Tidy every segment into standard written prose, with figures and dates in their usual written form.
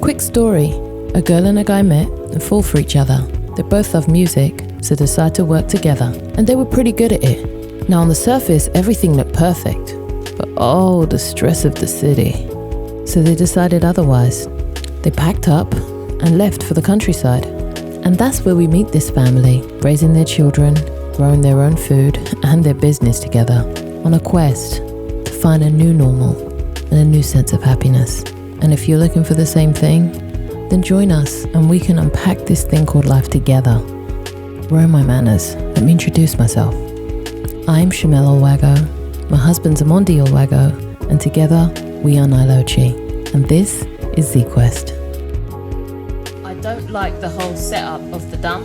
Quick story. A girl and a guy met and fall for each other. They both love music, so decide to work together. And they were pretty good at it. Now on the surface, everything looked perfect. But oh, the stress of the city. So they decided otherwise. They packed up and left for the countryside. And that's where we meet this family, raising their children, growing their own food and their business together, on a quest to find a new normal and a new sense of happiness. And if you're looking for the same thing, then join us and we can unpack this thing called life together. Where are my manners? Let me introduce myself. I'm Shamel Olwago, my husband's Amondi Olwago, and together we are Nile Ochi. And this is Quest. I don't like the whole setup of the dump.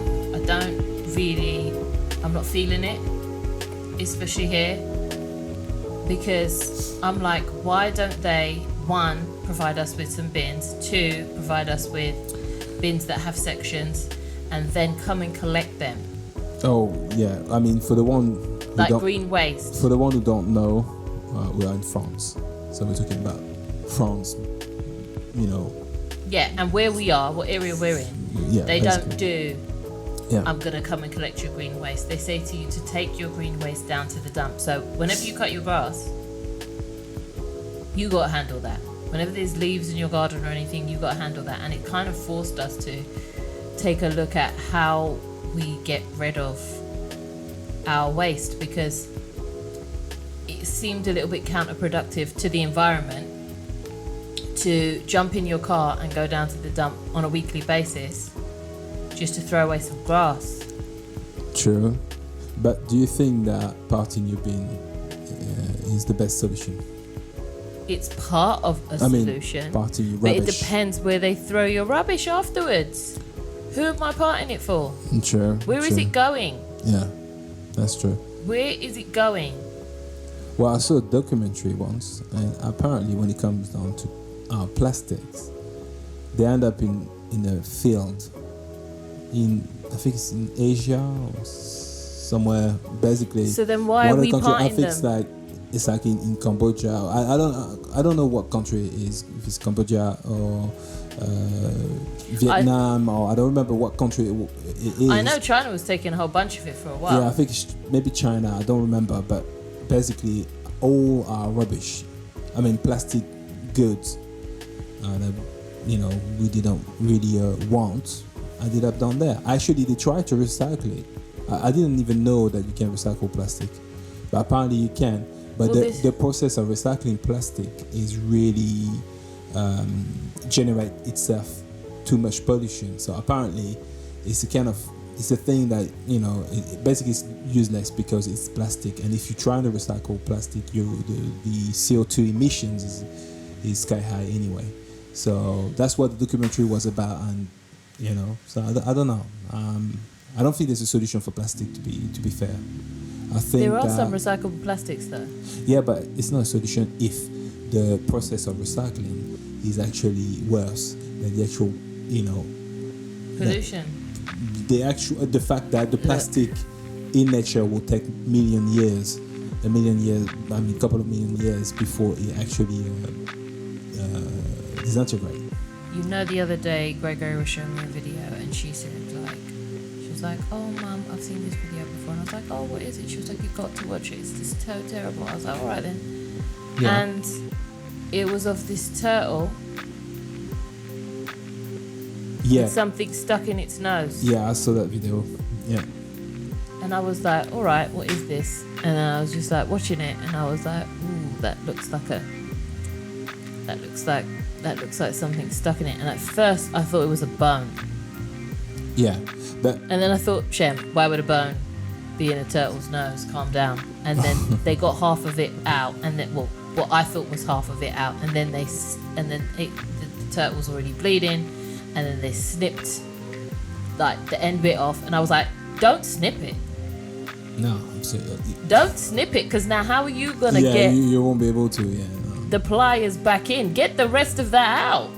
I'm not feeling it, especially here, because I'm like, why don't they, one, provide us with some bins, two, provide us with bins that have sections, and then come and collect them. Oh, yeah. I mean, for the one who like green waste. For the one who don't know, we are in France. So we're talking about France, you know. Yeah, and where we are, what area we're in, they basically. don't do, yeah. I'm going to come and collect your green waste. They say to you to take your green waste down to the dump. So whenever you cut your grass, you got to handle that. Whenever there's leaves in your garden or anything, you got to handle that. And it kind of forced us to take a look at how we get rid of our waste, because it seemed a little bit counterproductive to the environment to jump in your car and go down to the dump on a weekly basis just to throw away some grass. True. But do you think that parting your bin is the best solution? It's part of a solution, parting your but rubbish. it depends where they throw your rubbish afterwards. Who am I parting it for? True. Where is it going? Yeah, that's true. Where is it going? Well, I saw a documentary once, and apparently when it comes down to plastics, they end up in a field I think it's in Asia or somewhere, basically. So then why are we parting them? It's like in Cambodia. I don't know what country it is, if it's Cambodia or Vietnam, or I don't remember what country it is. I know China was taking a whole bunch of it for a while. Yeah, I think it's maybe China, I don't remember, but basically all our rubbish, plastic goods, we didn't really want, ended up down there. Actually, they tried to recycle it. I didn't even know that you can recycle plastic, but apparently you can. But the process of recycling plastic is really generate itself too much pollution. So apparently it's a thing that, it basically is useless because it's plastic. And if you're trying to recycle plastic, the CO2 emissions is sky high anyway. So that's what the documentary was about. And so I don't know. I don't think there's a solution for plastic, to be fair. I think there are some recyclable plastics though. Yeah, but it's not a solution if the process of recycling is actually worse than the actual, pollution. The fact that the plastic in nature will take couple of million years before it actually disintegrates. The other day Gregory was showing me a video and she was like, oh Mum, I've seen this video before. And I was like, oh, what is it? She was like, you've got to watch it, it's just so terrible. I was like, alright then. Yeah. And it was of this turtle with something stuck in its nose. Yeah, I saw that video. Yeah. And I was like, alright, what is this? And then I was just like watching it and I was like, ooh, that looks like something stuck in it. And at first I thought it was a bone. Yeah. And then I thought, Shem, why would a bone be in a turtle's nose? Calm down. And then they got half of it out, and then what I thought was half of it out, and then the turtle was already bleeding, and then they snipped like the end bit off, and I was like, don't snip it. No, absolutely. Don't snip it, because now how are you gonna get? You won't be able to. Yeah. No. The pliers back in. Get the rest of that out.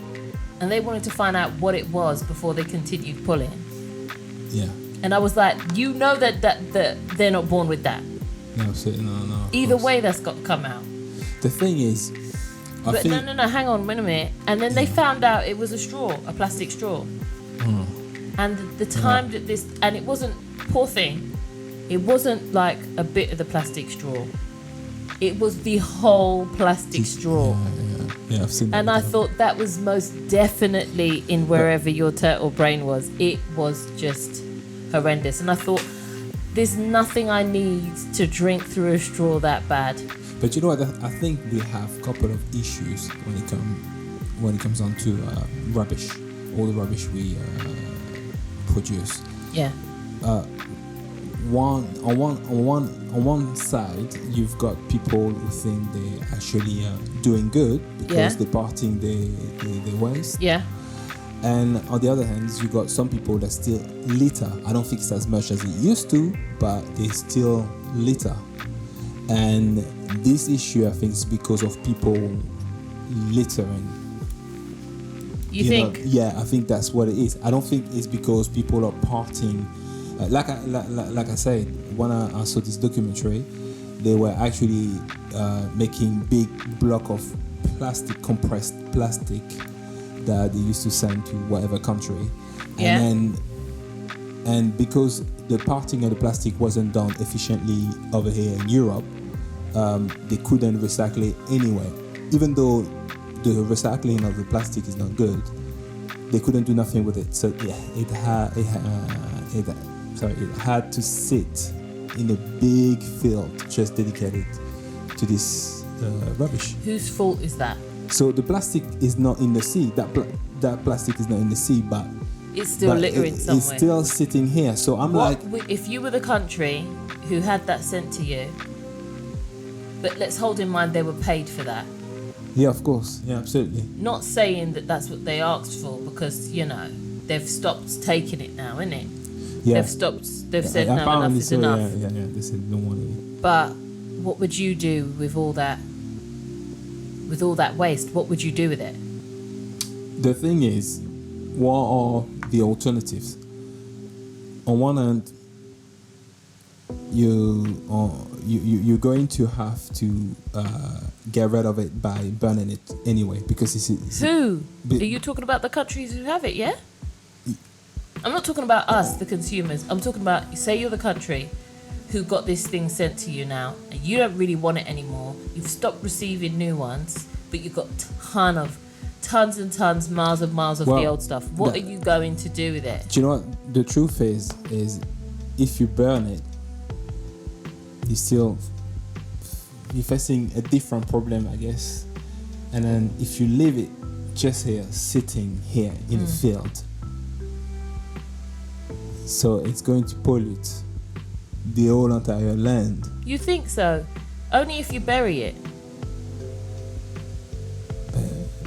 And they wanted to find out what it was before they continued pulling. Yeah. And I was like, that they're not born with that. No. Either way, that's got to come out. The thing is, But no, hang on, wait a minute. And then they found out it was a straw, a plastic straw. And the time that this, and it wasn't, poor thing, it wasn't like a bit of the plastic straw. It was the whole plastic straw. Yeah, I've seen that. And I thought that was most definitely in wherever your turtle brain was. It was just horrendous. And I thought, there's nothing I need to drink through a straw that bad. But you know what? I think we have a couple of issues when it comes on to rubbish, all the rubbish we produce. Yeah. On one side, you've got people who think they're actually doing good because they're parting their waste. Yeah. And on the other hand, you got some people that still litter. I don't think it's as much as it used to, but they still litter. And this issue, I think, is because of people littering. You think? Yeah, I think that's what it is. I don't think it's because people are parting. Like I said, when I saw this documentary, they were actually making big block of plastic, compressed plastic, that they used to send to whatever country. Yeah. And because the parting of the plastic wasn't done efficiently over here in Europe, they couldn't recycle it anyway. Even though the recycling of the plastic is not good, they couldn't do nothing with it. So it had to sit in a big field just dedicated to this rubbish. Whose fault is that? So the plastic is not in the sea. That plastic is not in the sea, but it's still littering somewhere. It's still sitting here. So if you were the country who had that sent to you, but let's hold in mind they were paid for that. Yeah, of course. Yeah, absolutely. Not saying that that's what they asked for, because they've stopped taking it now, innit? Yeah. They've said no, enough is enough. Yeah. They said no more. But what would you do with all that? With all that waste, what would you do with it? The thing is, what are the alternatives? On one hand, you're going to have to get rid of it by burning it anyway, because it's who? Are you talking about the countries who have it? Yeah. I'm not talking about us, the consumers. I'm talking about, say you're the country who got this thing sent to you now, and you don't really want it anymore. You've stopped receiving new ones, but you've got tons and tons, miles of the old stuff. What are you going to do with it? Do you know what the truth is if you burn it, you're facing a different problem, I guess. And then if you leave it just here, sitting here in the field, so it's going to pollute the whole entire land. You think so? Only if you bury it.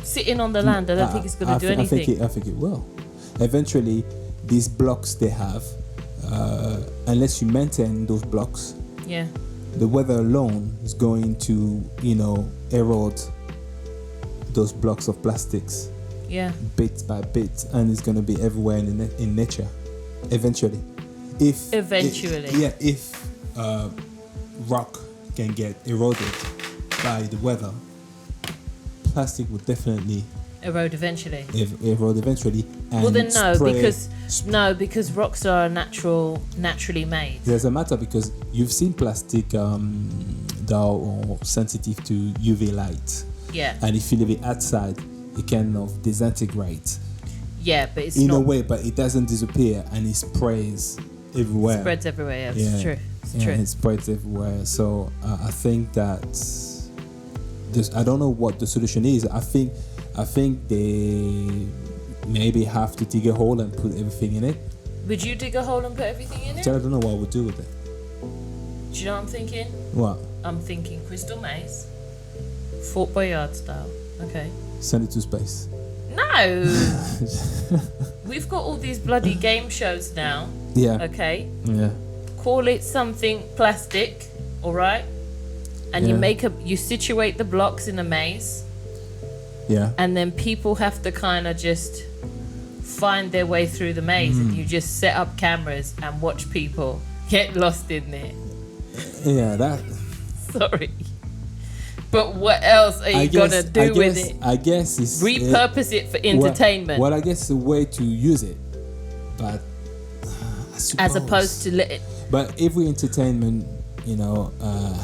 Sitting on the land, I don't think it's going to do anything. I think it will. Eventually, these blocks they have, unless you maintain those blocks, the weather alone is going to, erode those blocks of plastics, bit by bit, and it's going to be everywhere in nature. Eventually, if rock can get eroded by the weather, plastic will definitely erode eventually. And well, then because rocks are naturally made. There's a matter, because you've seen plastic that are sensitive to UV light. Yeah. And if you leave it outside, it kind of disintegrates. Yeah, but it's in a way, but it doesn't disappear, and it spreads everywhere. It spreads everywhere. Yeah, it's true. It's true. It spreads everywhere. So I think that I don't know what the solution is. I think they maybe have to dig a hole and put everything in it. Would you dig a hole and put everything in it? I don't know what I would do with it. Do you know what I'm thinking? What? I'm thinking Crystal Maze, Fort Boyard style. Okay. Send it to space. No. We've got all these bloody game shows now. Yeah. Okay. Yeah. Call it something plastic, all right? And you situate the blocks in a maze. Yeah. And then people have to kind of just find their way through the maze, and you just set up cameras and watch people get lost in there. Yeah, that. Sorry. But what else are you gonna do with it? I guess it's repurpose it for entertainment. Well, I guess it's a way to use it, but as opposed to let it. But every entertainment,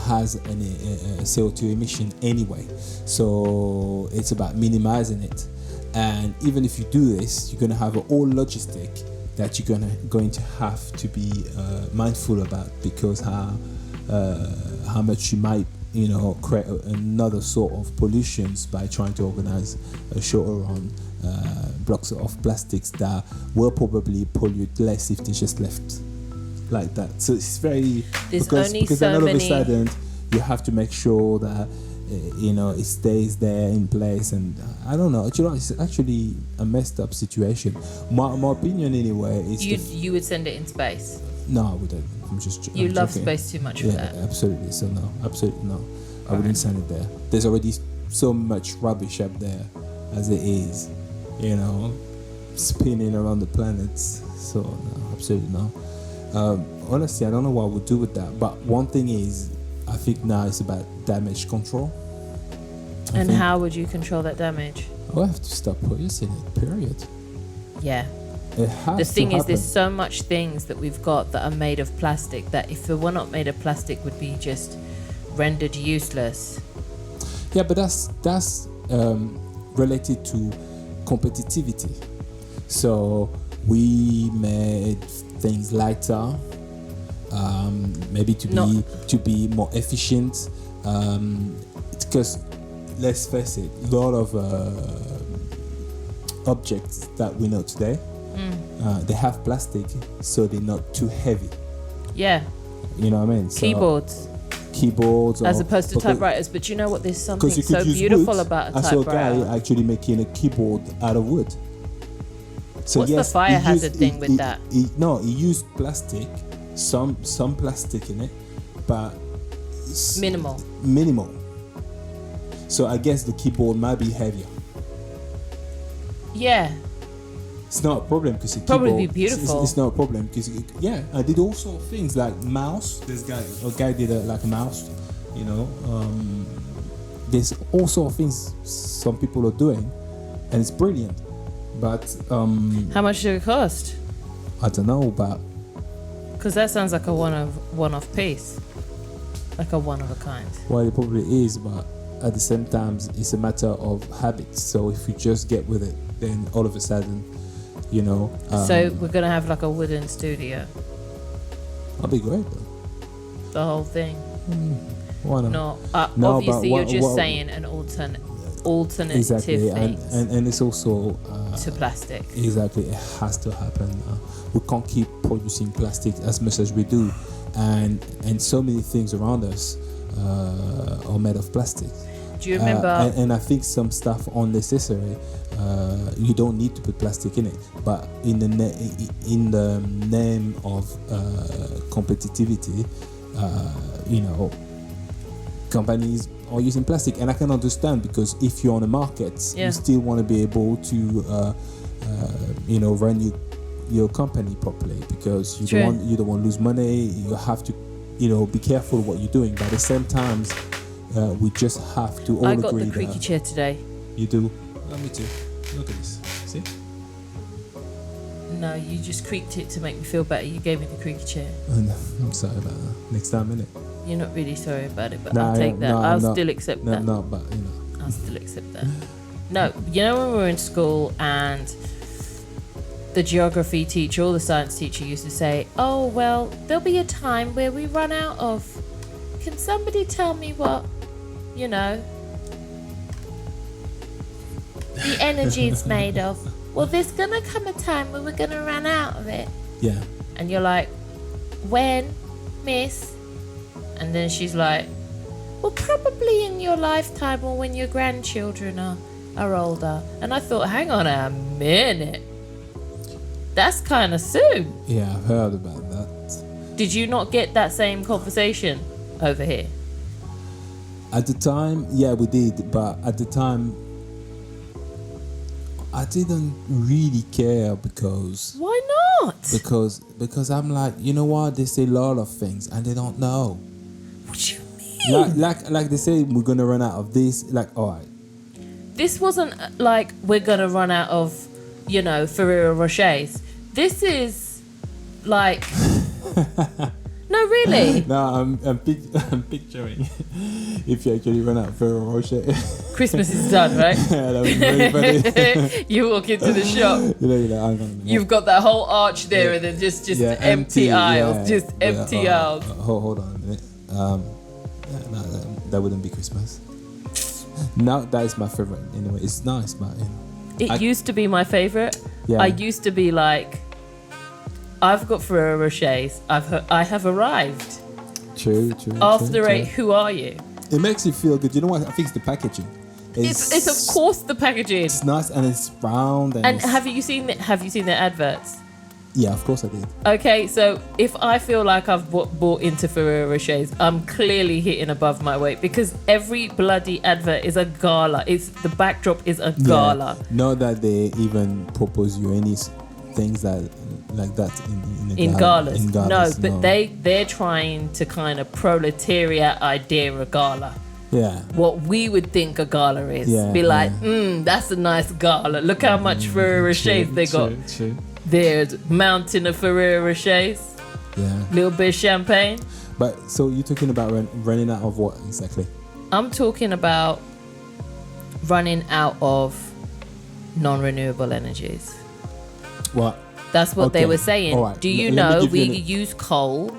has a CO2 emission anyway, so it's about minimizing it. And even if you do this, you're gonna have a whole logistic that you're going to have to be mindful about, because how much you might create another sort of pollutions by trying to organize a show around blocks of plastics that will probably pollute less if they just left like that. So it's very because then all of a sudden you have to make sure that it stays there in place, and I don't know. It's actually a messed up situation. My opinion anyway is you would send it in space. No, I wouldn't. I'm love joking. Space too much for that. Absolutely. So no, absolutely no. I wouldn't send it there. There's already so much rubbish up there as it is, spinning around the planets. So no, absolutely no. Honestly, I don't know what I would do with that. But one thing is, I think now it's about damage control. And how would you control that damage? I'll have to stop producing it, period. Yeah. The thing is, there's so much things that we've got that are made of plastic that if they were not made of plastic would be just rendered useless. Yeah, but that's related to competitivity. So we made things lighter, maybe to be more efficient. Because let's face it, a lot of objects that we know today, they have plastic, so they're not too heavy. Yeah. You know what I mean? So keyboards as opposed to typewriters. But you know what? There's something so beautiful about a typewriter. I saw a guy actually making a keyboard out of wood. So what's the fire hazard thing with that? He used plastic, some plastic in it, but minimal. So I guess the keyboard might be heavier. Yeah. It's not a problem because it's probably be beautiful. It's not a problem because I did all sorts of things like mouse. A guy did a mouse. There's all sorts of things some people are doing, and it's brilliant. But how much did it cost? I don't know, but because that sounds like a one-off piece, like a one of a kind. Well, it probably is, but at the same time, it's a matter of habits. So if you just get with it, then all of a sudden, so we're gonna have like a wooden studio. That'd be great, though. The whole thing. Why not? No, obviously you're just saying an alternative exactly, thing. And it's also to plastic. Exactly, it has to happen. We can't keep producing plastic as much as we do, and so many things around us are made of plastic. Do you remember? And I think some stuff unnecessary. You don't need to put plastic in it, but in the name of competitivity, companies are using plastic, and I can understand, because if you're on the market, you still want to be able to run your company properly, because you don't want to lose money. You have to be careful what you're doing, but at the same time we just have to all agree. I got the creaky chair today. You do? Oh, me too. Look at this. See? No, you just creaked it to make me feel better. You gave me the creaky chair. I'm sorry about that. Next time, innit? You're not really sorry about it, but I'll take that. I'll still accept that. No, but I'll still accept that. No, when we were in school and the geography teacher or the science teacher used to say, oh, well, there'll be a time where we run out of... Can somebody tell me what, the energy it's made of? Well, there's going to come a time where we're going to run out of it. Yeah. And you're like, when, miss? And then she's like, well, probably in your lifetime or when your grandchildren are older. And I thought, hang on a minute. That's kind of soon. Yeah, I've heard about that. Did you not get that same conversation over here? At the time, yeah, we did. But at the time, I didn't really care because... Why not? Because I'm like, you know what? They say a lot of things and they don't know. What do you mean? Like they say, we're gonna run out of this. Like, all right. This wasn't like we're gonna run out of, Ferrero Rochers. This is like, no, really. No, I'm picturing if you actually run out of Ferrero Rocher. Christmas is done, right? Yeah, that was very funny. You walk into the shop. You've got that whole arch there, and then just empty aisles, empty aisles. Hold on a minute. No, that wouldn't be Christmas. Now that is my favorite. Anyway, it's nice, but it used to be my favorite. Yeah. I used to be like, I've got Ferrero Rochers. I have arrived. True. After 8, who are you? It makes you feel good. You know what? I think it's the packaging. It's of course the packaging. It's nice and it's round. And have you seen the adverts? Yeah, of course I did. Okay, so if I feel like I've bought into Ferrero Rochers, I'm clearly hitting above my weight because every bloody advert is a gala. The backdrop is a gala. Yeah, not that they even propose you any things that like that in galas. No, but no. they're trying to kind of proletariat idea a gala. Yeah. What we would think a gala is. Yeah, Be like, that's a nice gala. Look how much Ferrero Rochers they got. True. There's mountain of Ferrero Rochers. Yeah. Little bit of champagne. But so you're talking about running out of what exactly? I'm talking about running out of non-renewable energies. What? That's what they were saying. Right. Do you know we use coal,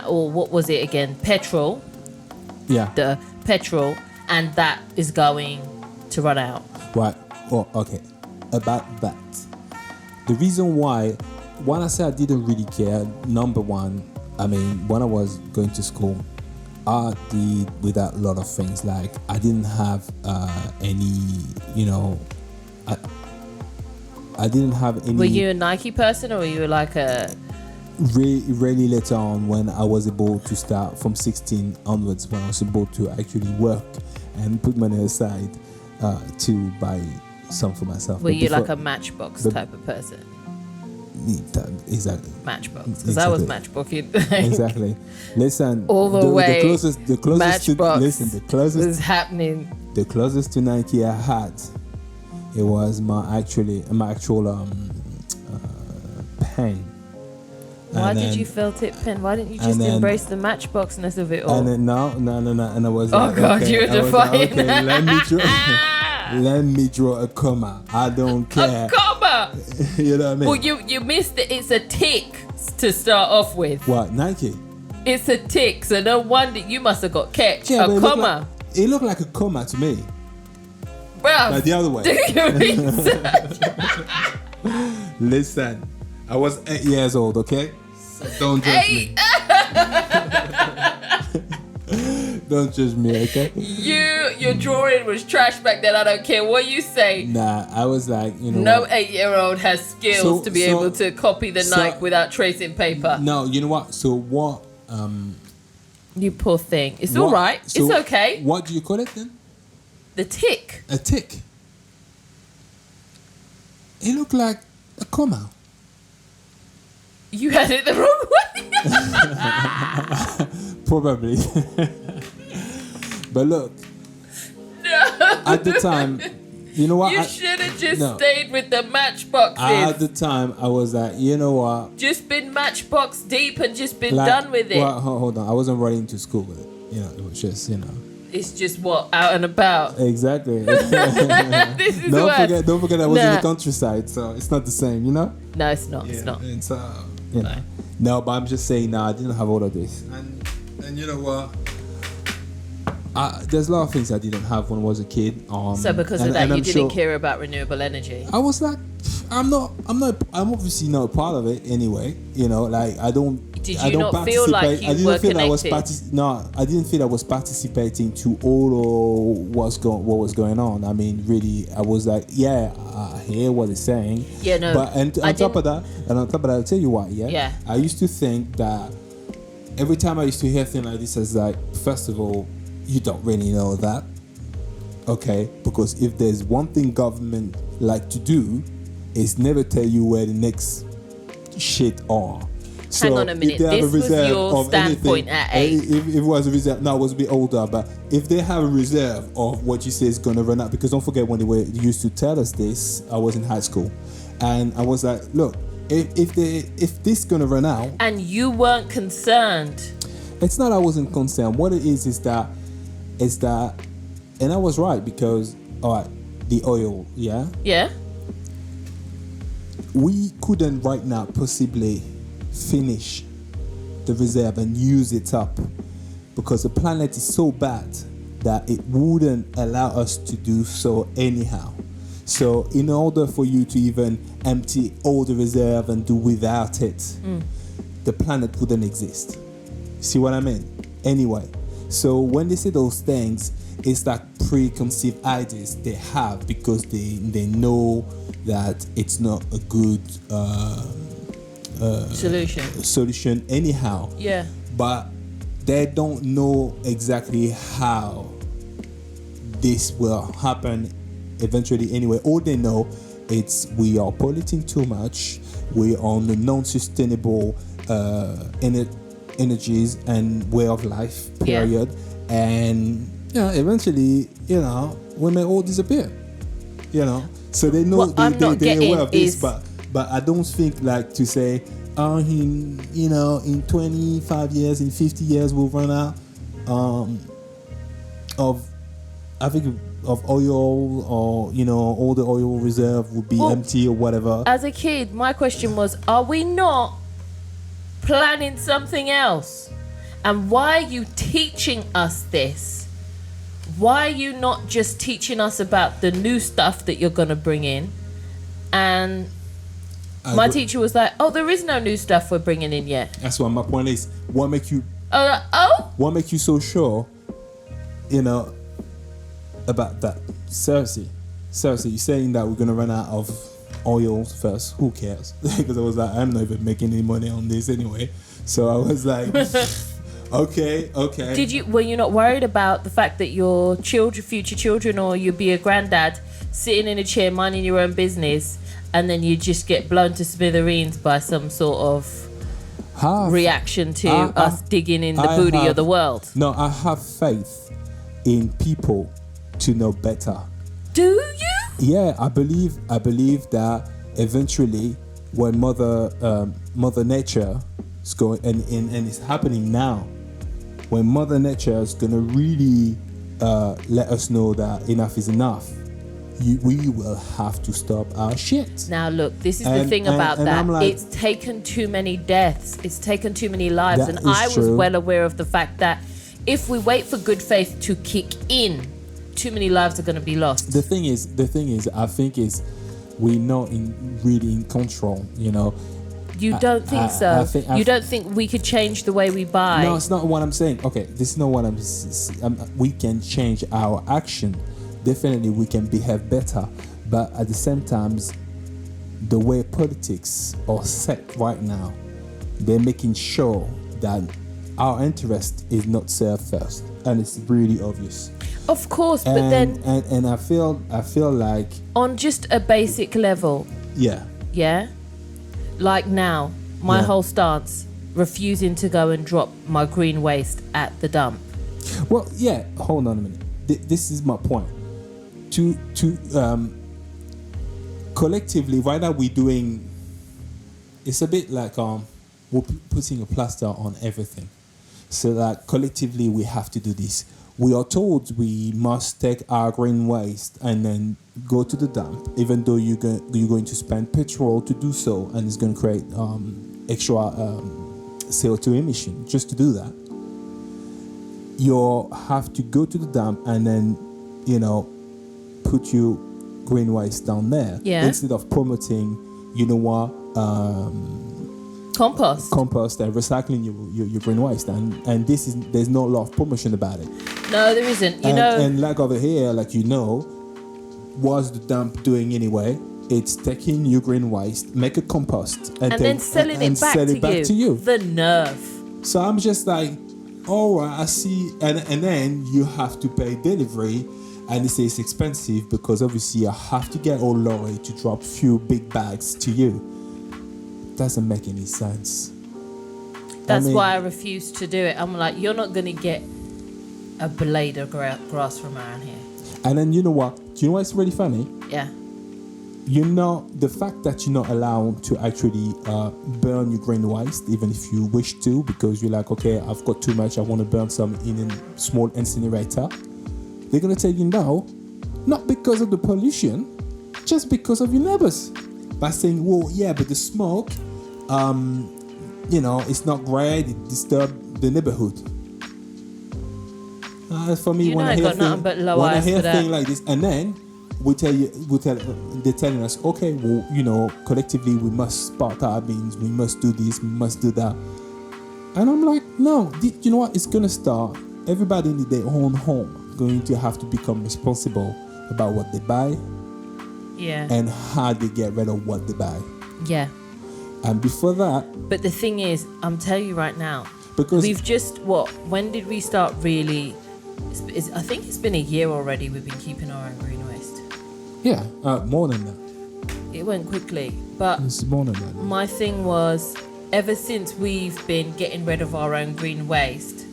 or what was it again? Petrol. Yeah. The petrol, and that is going to run out. Right. Oh, okay. About that. The reason why, when I say I didn't really care, number one, I mean, when I was going to school, I did without a lot of things. Like, I didn't have any, I didn't have any. Were you a Nike person, or were you like a... Really later on, when I was able to start from 16 onwards, when I was able to actually work and put money aside to buy some for myself. Were you like a Matchbox type of person? Exactly. Matchbox, because I was Matchbooking. Exactly. Listen, all the way. The closest Matchbox to, listen, the closest was happening. The closest to Nike I had, it was my actual pen. Why did you felt it pen? Why didn't you just embrace the Matchboxness of it all? And then no. And I was like, God, okay, you're defying. Okay, let me draw a comma. I don't care. A comma? You know what I mean? Well, you missed it. It's a tick to start off with. What, Nike? It's a tick, so no wonder you must have got catch. Yeah, a comma. It looked like a comma to me. Bruv, like the other way. Do your research. Listen, I was 8 years old, okay? So don't judge me. Don't judge me, okay? Your drawing was trash back then. I don't care what you say. Nah, I was like, no 8-year-old has skills to be able to copy the Nike without tracing paper. No, you know what? So what? You poor thing. It's all right. So it's okay. What do you call it then? The tick. A tick. It looked like a comma. You had it the wrong way. Probably. But look, at the time, you know what? You should have just stayed with the Matchboxes. At the time, I was like, you know what? Just been Matchbox deep and just been done with it. Well, hold on. I wasn't running to school with it. It was just, It's just what? Out and about. Exactly. This is don't forget I was in the countryside, so it's not the same, No, it's not. Yeah. It's not. And so, No, but I'm just saying, I didn't have all of this. And you know what? There's a lot of things I didn't have when I was a kid. So because of that, you didn't care about renewable energy. I was like, I'm obviously not a part of it anyway. I don't. Did you not feel like you were connected? I didn't feel I was participating to all what was going on. I mean, really, I was like, I hear what it's saying. Yeah, no. But on top of that, I'll tell you what. Yeah. I used to think that every time I used to hear things like this, as like, first of all, you don't really know that, okay? Because if there's one thing government like to do, is never tell you where the next shit are. So hang on a minute. if they have This a was reserve your of standpoint anything, at 8. If it was a reserve, no, I was a bit older, but if they have a reserve of what you say is going to run out, because don't forget when they used to tell us this, I was in high school, and I was like, look, if this going to run out, And you weren't concerned. it's not I wasn't concerned. What it is that, and I was right because, all right, the oil, yeah, Yeah. we couldn't right now possibly finish the reserve and use it up because the planet is so bad that it wouldn't allow us to do so anyhow. So in order for you to even empty all the reserve and do without it, the planet wouldn't exist. See what I mean? Anyway, so when they say those things, it's like preconceived ideas they have because they know that it's not a good solution anyhow. Yeah. But they don't know exactly how this will happen eventually anyway. All they know it's we are polluting too much, we are on the non-sustainable energies and way of life period, and eventually we may all disappear, so they know they're aware of this, but I don't think like to say in 25 years, in 50 years we'll run out of oil, or all the oil reserve will be empty or whatever. As a kid, my question was, are we not planning something else? And why are you teaching us this? Why are you not just teaching us about the new stuff that you're going to bring in? And my teacher was like, there is no new stuff we're bringing in yet. That's what my point is. What make you what make you so sure about that? Seriously, you're saying that we're going to run out of oil first. Who cares? Because I was like, I'm not even making any money on this anyway. So I was like, okay. Were you not worried about the fact that your future children, or you'd be a granddad sitting in a chair minding your own business, and then you just get blown to smithereens by some sort of reaction to us digging in the booty of the world? No, I have faith in people to know better. Do you? Yeah, I believe that eventually, when Mother Nature is going, and it's happening now, when Mother Nature is gonna really let us know that enough is enough, we will have to stop our shit. Now look, this is the thing about that. Like, it's taken too many deaths. It's taken too many lives, and I was well aware of the fact that if we wait for good faith to kick in, too many lives are going to be lost. The thing is, I think we're not really in control. You don't think so? You don't think we could change the way we buy? No, it's not what I'm saying. Okay, this is not what we can change our action. Definitely, we can behave better, but at the same time, the way politics are set right now, they're making sure that our interest is not served first, and it's really obvious. Of course, but then I feel like on just a basic level. Yeah. Like now, my whole stance, refusing to go and drop my green waste at the dump. Well, yeah. Hold on a minute. This is my point. To collectively, right now we're doing. It's a bit like we're putting a plaster on everything. So that collectively we have to do this. We are told we must take our green waste and then go to the dump, even though you're going to spend petrol to do so, and it's going to create extra CO2 emission just to do that. You have to go to the dump and then, put your green waste down there instead of promoting, compost and recycling your green waste, and there's not a lot of promotion about it. No, there isn't. And like over here, what's the dump doing anyway? It's taking your green waste, make a compost, and then selling it back to you. The nerve. So I'm just like, all right, I see, and then you have to pay delivery, and they say it's expensive because obviously I have to get a lorry to drop few big bags to you. Doesn't make any sense. That's why I refuse to do it. I'm like, you're not going to get a blade of grass from around here. And then you know what? Do you know what's really funny? Yeah. You know, the fact that you're not allowed to actually burn your green waste, even if you wish to, because you're like, okay, I've got too much, I want to burn some in a small incinerator. They're going to tell you no, not because of the pollution, just because of your neighbors. By saying, well, yeah, but the smoke, it's not great, it disturbs the neighborhood. For me, when I hear a thing like this, and then they're telling us, okay, well, collectively we must spark our beans, we must do this, we must do that. And I'm like, no, you know what? It's going to start. Everybody in their own home going to have to become responsible about what they buy. Yeah. And how they get rid of what they buy. Yeah. And before that... But the thing is, I'm telling you right now, because we've just, when did we start really... I think it's been a year already we've been keeping our own green waste. Yeah, more than that. It went quickly, but it's more than that. My thing was, ever since we've been getting rid of our own green waste,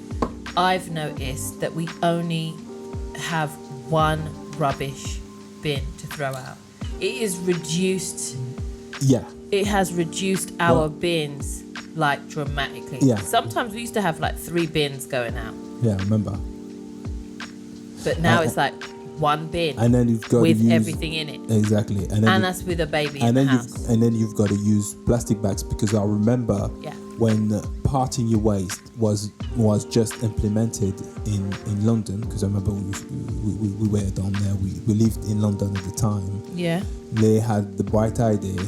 I've noticed that we only have one rubbish bin to throw out. It is reduced. Yeah. It has reduced our bins like dramatically. Yeah. Sometimes we used to have like 3 bins going out. Yeah, I remember. But now it's like one bin, and then you've got with to use, everything in it. Exactly, and that's with a baby in the house. And then you've got to use plastic bags, because I remember when parting your waste was just implemented in London, because I remember we were down there. We lived in London at the time. Yeah, they had the bright idea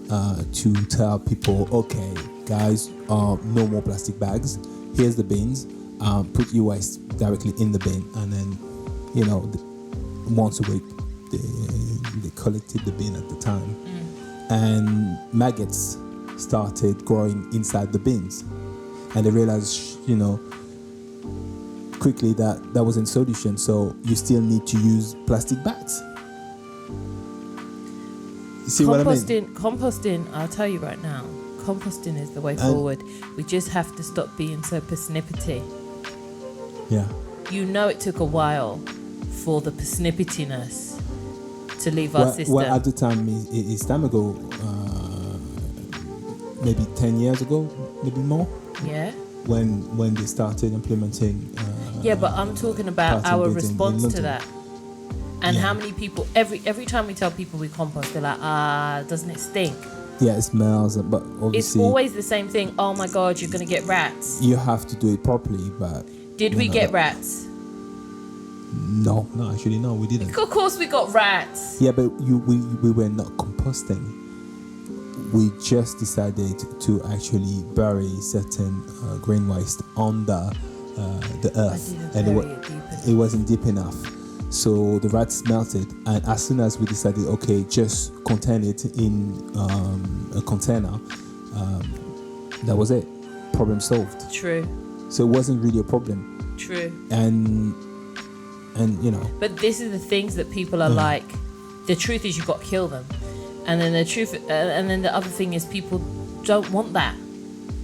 to tell people, okay, guys, no more plastic bags. Here's the bins. Put your waste directly in the bin, and then, once a week they collected the bin at the time. And maggots started growing inside the bins, and they realized, quickly that wasn't solution. So you still need to use plastic bags. You see what I mean? Composting, I'll tell you right now, composting is the way forward. We just have to stop being so persnippety. Yeah. It took a while for the persnippetiness to leave our system. Well, at the time, it's time ago, maybe 10 years ago, maybe more. Yeah. When they started implementing. But I'm talking about our response to that. And how many people, every time we tell people we compost, they're like, doesn't it stink? Yeah, it smells, but obviously... It's always the same thing. Oh my God, you're going to get rats. You have to do it properly, but... Did we get rats? No, actually, no, we didn't. Of course we got rats. Yeah, but we were not composting. We just decided to actually bury certain green waste under the earth. And it wasn't deep enough. So the rats melted, and as soon as we decided, okay, just contain it in a container, that was it. Problem solved. True. So it wasn't really a problem. True. And But this is the things that people are like. The truth is, you've got to kill them, and then the other thing is, people don't want that.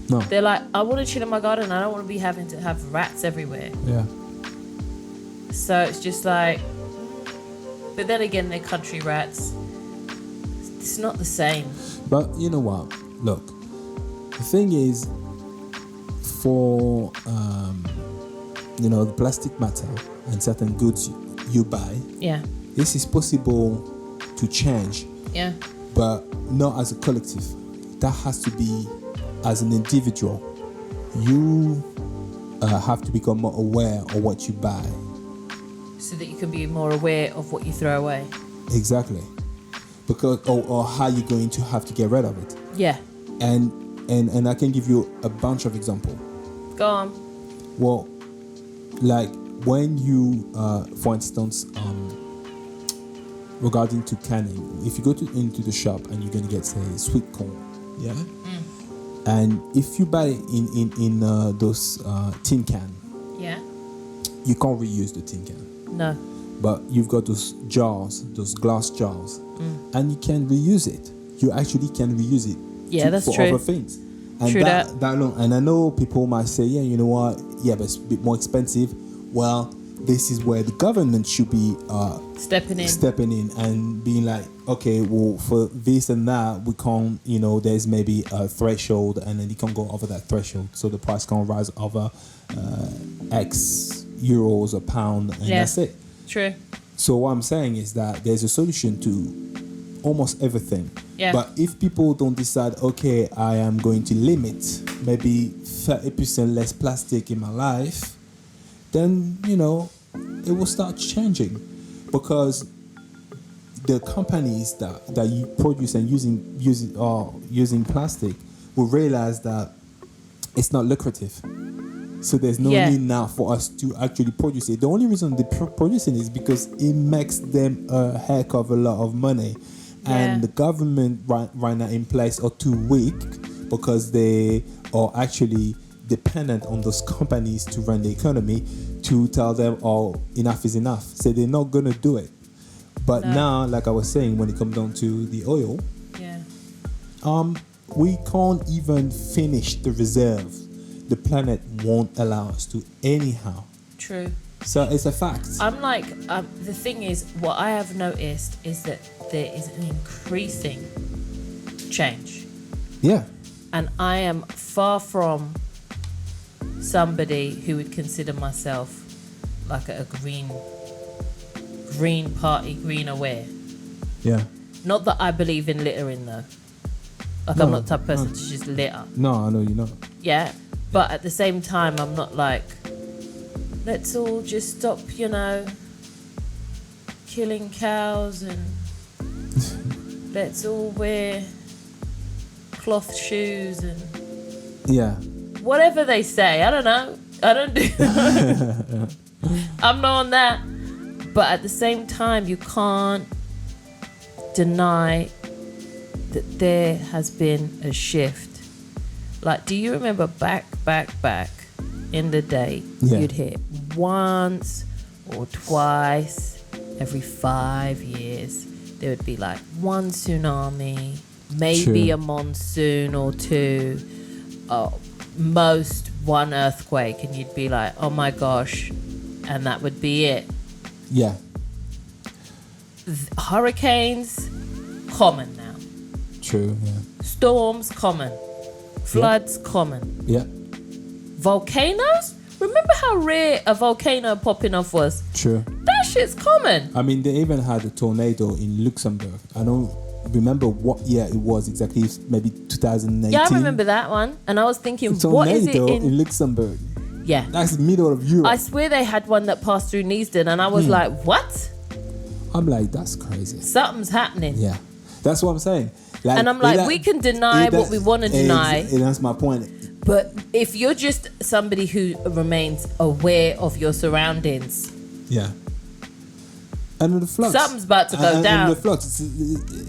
No. They're like, I want to chill in my garden. I don't want to be having to have rats everywhere. Yeah. So it's just like, but then again, they're country rats. It's not the same. But you know what? Look, the thing is, for the plastic matter and certain goods you buy, this is possible to change. Yeah. But not as a collective. That has to be as an individual. You have to become more aware of what you buy, so that you can be more aware of what you throw away. Exactly. Because or how you're going to have to get rid of it. Yeah. And I can give you a bunch of examples. Go on. Well, like when you, for instance, regarding to canning, if you go into the shop and you're gonna get, say, sweet corn, yeah, and if you buy in those tin can, yeah, you can't reuse the tin can. No. But you've got those jars, those glass jars, and you can reuse it. You actually can reuse it. Yeah, that's for true. other things. And True that alone, and I know people might say, yeah, you know what? Yeah, but it's a bit more expensive. Well, this is where the government should be stepping in and being like, okay, well, for this and that, we can't, there's maybe a threshold, and then you can't go over that threshold, so the price can't rise over X euros or pound, and that's it. True. So what I'm saying is that there's a solution to almost everything. Yeah. But if people don't decide, okay, I am going to limit maybe 30% less plastic in my life, then, it will start changing, because the companies that you produce and using plastic will realize that it's not lucrative. So there's no need now for us to actually produce it. The only reason they're producing it is because it makes them a heck of a lot of money. And the government right now in place are too weak, because they are actually dependent on those companies to run the economy, to tell them, oh, enough is enough. So they're not going to do it. But now, like I was saying, when it comes down to the oil, we can't even finish the reserve. The planet won't allow us to anyhow. True. So it's a fact. I'm like, the thing is, what I have noticed is that there is an increasing change. Yeah. And I am far from somebody who would consider myself like a green party, green aware. Yeah. Not that I believe in littering though. Like, I'm not the type of person to just litter. No, I know you're not. Yeah. But at the same time, I'm not like, let's all just stop, killing cows, and let's all wear cloth shoes and whatever they say. I don't know. I don't do I'm not on that. But at the same time, you can't deny that there has been a shift. Like, do you remember back in the day, you'd hit once or twice every 5 years, there would be like one tsunami, maybe a monsoon or two, most one earthquake, and you'd be like, oh my gosh, and that would be it. Yeah. Hurricanes, common now. True, yeah. Storms, common. Floods, common. Yeah. Volcanoes? Remember how rare a volcano popping off was? True. That shit's common. I mean, they even had a tornado in Luxembourg. I don't remember what year it was exactly. Maybe 2018. Yeah, I remember that one. And I was thinking, what is it in Luxembourg? Yeah. That's the middle of Europe. I swear they had one that passed through Neasden, and I was like, what? I'm like, that's crazy. Something's happening. Yeah. That's what I'm saying. Like, and I'm like, we can deny what we want to deny. And that's my point. But if you're just somebody who remains aware of your surroundings. Yeah. And with the floods. Something's about to go down. And with the floods,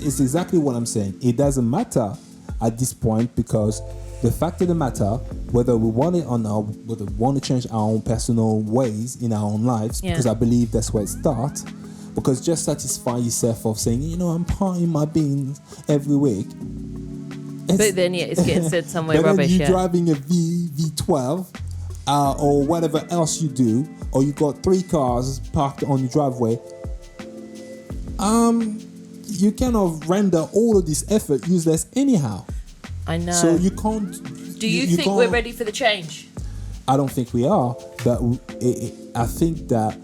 it's exactly what I'm saying. It doesn't matter at this point, because the fact of the matter, whether we want it or not, whether we want to change our own personal ways in our own lives, because I believe that's where it starts. Because just satisfy yourself of saying, I'm partying my beans every week. But then it's getting said somewhere rubbish. You're driving a V12 or whatever else you do, or you got 3 cars parked on your driveway. You cannot render all of this effort useless anyhow. I know. So you can't. Do you think we're ready for the change? I don't think we are, but I think that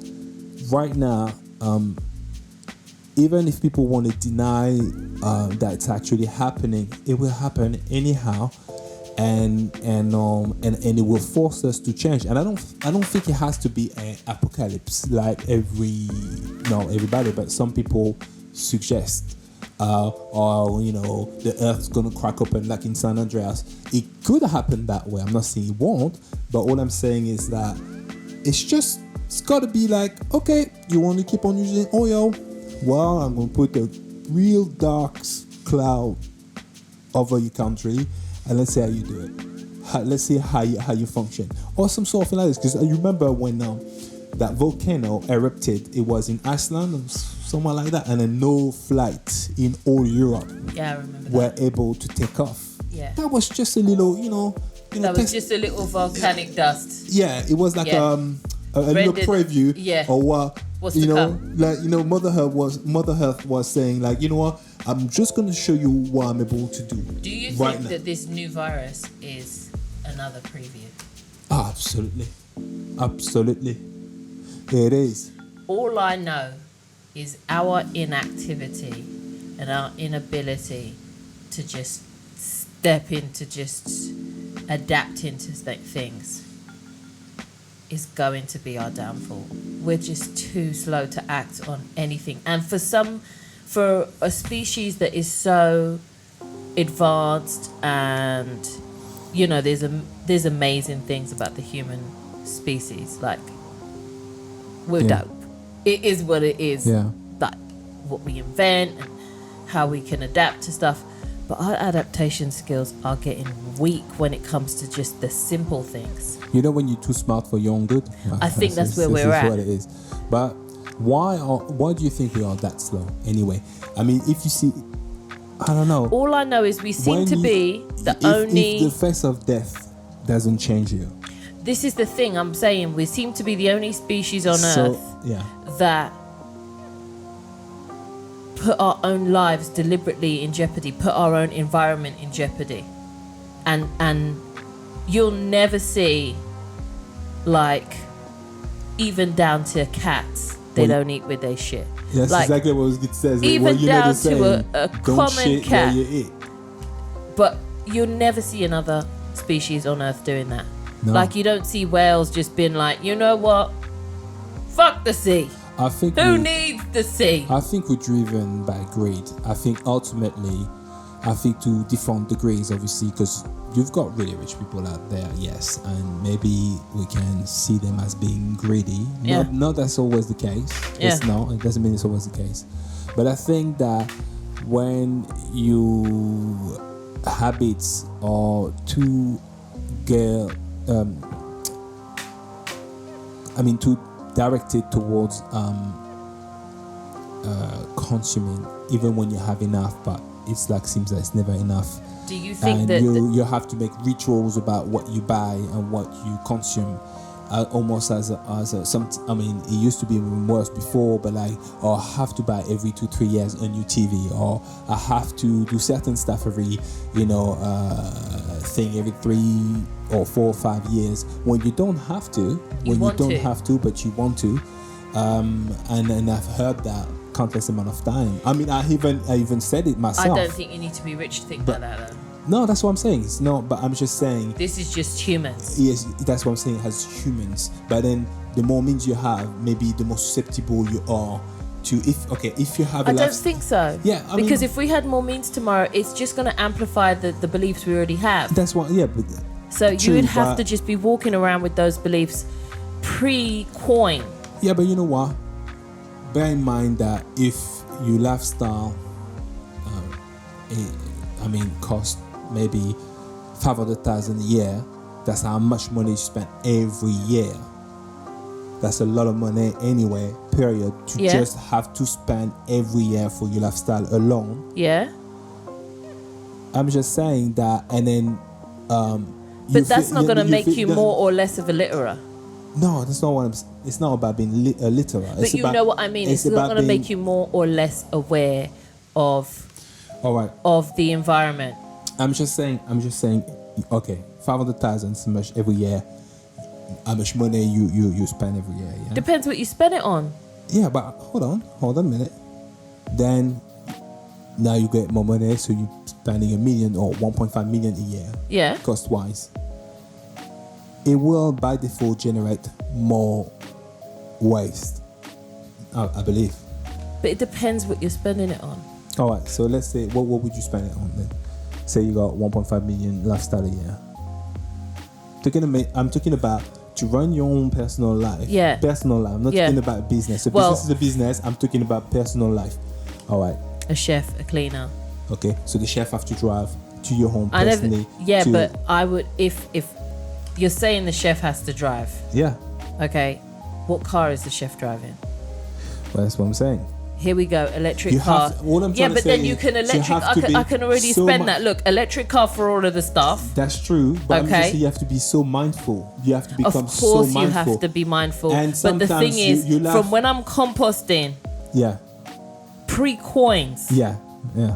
right now, even if people want to deny that it's actually happening, it will happen anyhow, and it will force us to change. And I don't think it has to be an apocalypse like everybody, but some people suggest, the earth's gonna crack open like in San Andreas. It could happen that way. I'm not saying it won't, but all I'm saying is that it's got to be like, okay, you want to keep on using oil? Well, I'm going to put a real dark cloud over your country, and let's see how you do it. Let's see how you function. Or some sort of thing like this. Because you remember when that volcano erupted, it was in Iceland or somewhere like that, and then no flights in all Europe I remember were able to take off. Yeah. That was just a little, That was just a little volcanic dust. Yeah, it was like a little preview of what what's to come. Like Mother Earth was saying, like, you know what, I'm just going to show you what I'm able to do. Do you think that this new virus is another preview? Absolutely, it is. All I know is our inactivity and our inability to just step into just adapting to things is going to be our downfall. We're just too slow to act on anything. And for a species that is so advanced, and there's amazing things about the human species. Like, we're dope. It is what it is. Yeah. Like what we invent and how we can adapt to stuff. But our adaptation skills are getting weak when it comes to just the simple things. When you're too smart for your own good? I think that's where we're at. What it is. But why do you think we are that slow anyway? I mean, if you see, I don't know. All I know is we seem to be the only... If the face of death doesn't change you. This is the thing I'm saying. We seem to be the only species on Earth that put our own lives deliberately in jeopardy, put our own environment in jeopardy. And you'll never see, like, even down to cats, they don't eat with their shit. That's like, exactly what it says. Even down to a common shit cat. Where you eat. But you'll never see another species on Earth doing that. No. Like, you don't see whales just being like, you know what? Fuck the sea. I think Who needs the sea? I think we're driven by greed. I think ultimately, to different degrees, obviously, because you've got really rich people out there, yes, and maybe we can see them as being greedy. Yeah. Not that's always the case. Yeah. It doesn't mean it's always the case. But I think that when you habits are too too directed towards consuming, even when you have enough, but seems like it's never enough. Do you think and that you have to make rituals about what you buy and what you consume, almost as it used to be even worse before, but like, I have to buy every 2-3 years a new TV, or I have to do certain stuff every thing every 3 or 4 or 5 years, when you don't have to, but you want to. And I've heard that countless amount of time. I mean, I even said it myself. I don't think you need to be rich to think like that, though. No, that's what I'm saying. But I'm just saying, this is just humans. Yes, that's what I'm saying, as humans. But then the more means you have, maybe the more susceptible you are to, if you have I don't think so. Yeah, because if we had more means tomorrow, it's just going to amplify the beliefs we already have. That's what, but so you would have to just be walking around with those beliefs pre-coin. Yeah, but you know what? Bear in mind that if your lifestyle, cost maybe 500,000 a year, that's how much money you spend every year. That's a lot of money anyway, period, to just have to spend every year for your lifestyle alone. Yeah. I'm just saying that, and then... but that's not going to make you more or less of a litterer. No, that's not what I'm saying. It's not about being a litterer. But know what I mean. It's not going to make you more or less aware of the environment. I'm just saying, okay, 500,000 so much every year. How much money you spend every year? Yeah? Depends what you spend it on. Yeah, but hold on a minute. Then now you get more money, so you're spending $1 million or 1.5 million a year. Yeah. Cost-wise. It will by default generate more waste, I believe. But it depends what you're spending it on. All right, so let's say, what would you spend it on then? Say you got 1.5 million lifestyle a year. I'm talking about to run your own personal life. Yeah. Personal life. I'm not talking about business. So business is a business. I'm talking about personal life. All right. A chef, a cleaner. Okay, so the chef have to drive to your home personally. But I would, if you're saying the chef has to drive. Yeah. Okay. What car is the chef driving? Well, that's what I'm saying. Here we go, electric You car. have to- all I'm trying to but say then you is can you electric. have to be I can already so spend mu- that. Look, electric car for all of the stuff. That's true, but I'm Okay. just saying you have to be so mindful. You have to become Of so course, mindful. you have to be mindful. And But the sometimes thing is, you laugh- from when I'm composting Yeah, pre-coins, yeah, yeah.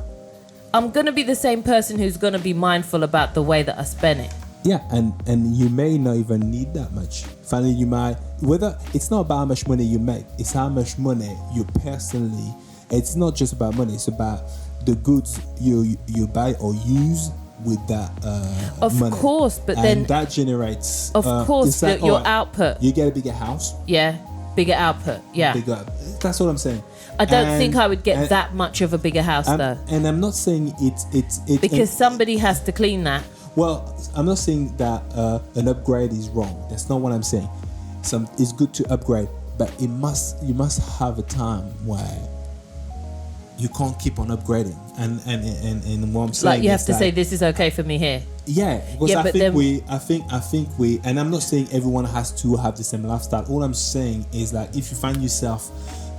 I'm gonna be the same person who's gonna be mindful about the way that I spend it. Yeah, and you may not even need that much. Finally, you might, whether it's not about how much money you make, it's how much money you personally. It's not just about money; it's about the goods you buy or use with that Of money. course, but and then that generates. of course it's like, your alright, output. You get a bigger house, Yeah, bigger output. Yeah, bigger. That's what I'm saying. I don't And- think I would get and- that much of a bigger house though, And I'm not saying it's because somebody has to clean that. Well, I'm not saying that an upgrade is wrong. That's not what I'm saying. It's good to upgrade, but you must have a time where you can't keep on upgrading. And what I'm saying Like you have is to that, say this is okay for me here. yeah, because Yeah, I but think then- I think we, and I'm not saying everyone has to have the same lifestyle. All I'm saying is that if you find yourself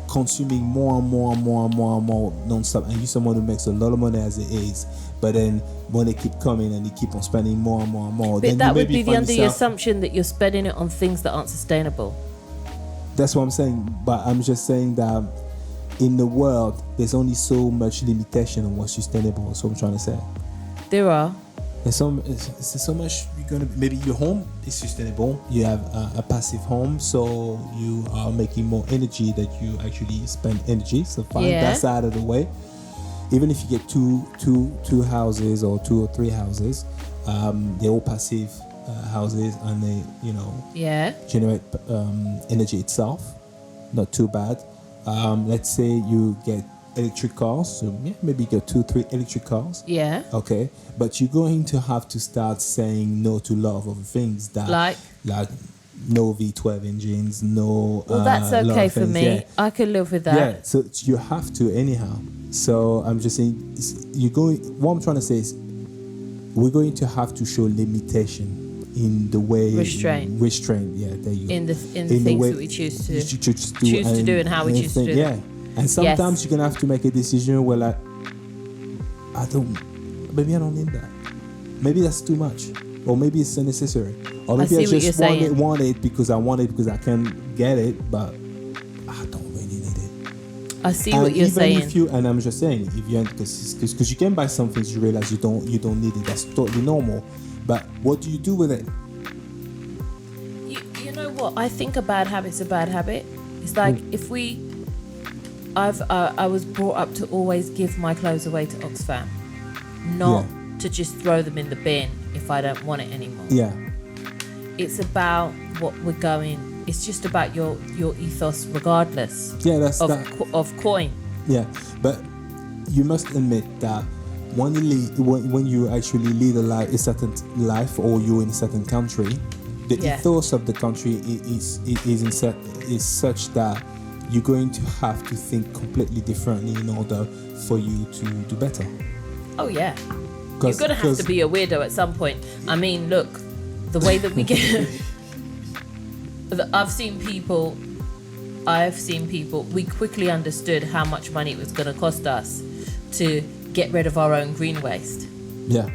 consuming more and more non-stop, and you're someone who makes a lot of money as it is, but then when they keep coming and you keep on spending more and more, But then that you would maybe be the find under the yourself, assumption that you're spending it on things that aren't sustainable. that's what I'm saying. But I'm just saying that in the world, there's only so much limitation on what's sustainable. That's what I'm trying to say. There are. There's so much you're gonna. Maybe your home is sustainable. You have a passive home, so you are making more energy that you actually spend energy. So find Yeah. that side of the way. Even if you get two houses or 2 or 3 houses, they're all passive houses, and they Yeah. generate energy itself. Not too bad. Let's say you get electric cars, so yeah, maybe you get 2-3 electric cars. Yeah. Okay, but you're going to have to start saying no to a lot of other things that Like no V12 engines, no. well, that's lot of okay for things, me. Yeah. I can live with that. Yeah, so you have to anyhow. So I'm just saying, what I'm trying to say is, we're going to have to show limitation in the way Restraint. Yeah, there you go. In the the things way that we choose to you choose to do and how we choose to do yeah. them. And sometimes you're gonna have to make a decision where like, maybe I don't need that. Maybe that's too much, or maybe it's unnecessary, or maybe see I what you're just saying. want it because I can get it, but I don't really need it. I see And what you're even saying. if you, and I'm just saying, if you because you can buy some things you realize you don't need it. That's totally normal. But what do you do with it? You know what? I think a bad habit's a bad habit. It's like if I was brought up to always give my clothes away to Oxfam, not to just throw them in the bin if I don't want it anymore. Yeah. It's about what we're going. It's just about your ethos, regardless. Yeah, that's of coin. Yeah, but you must admit that when you actually lead a certain life, or you're in a certain country, the ethos of the country is such that you're going to have to think completely differently in order for you to do better. Oh yeah, you're gonna have to be a weirdo at some point. I mean, look, the way that we get. I've seen people. We quickly understood how much money it was going to cost us to get rid of our own green waste. Yeah.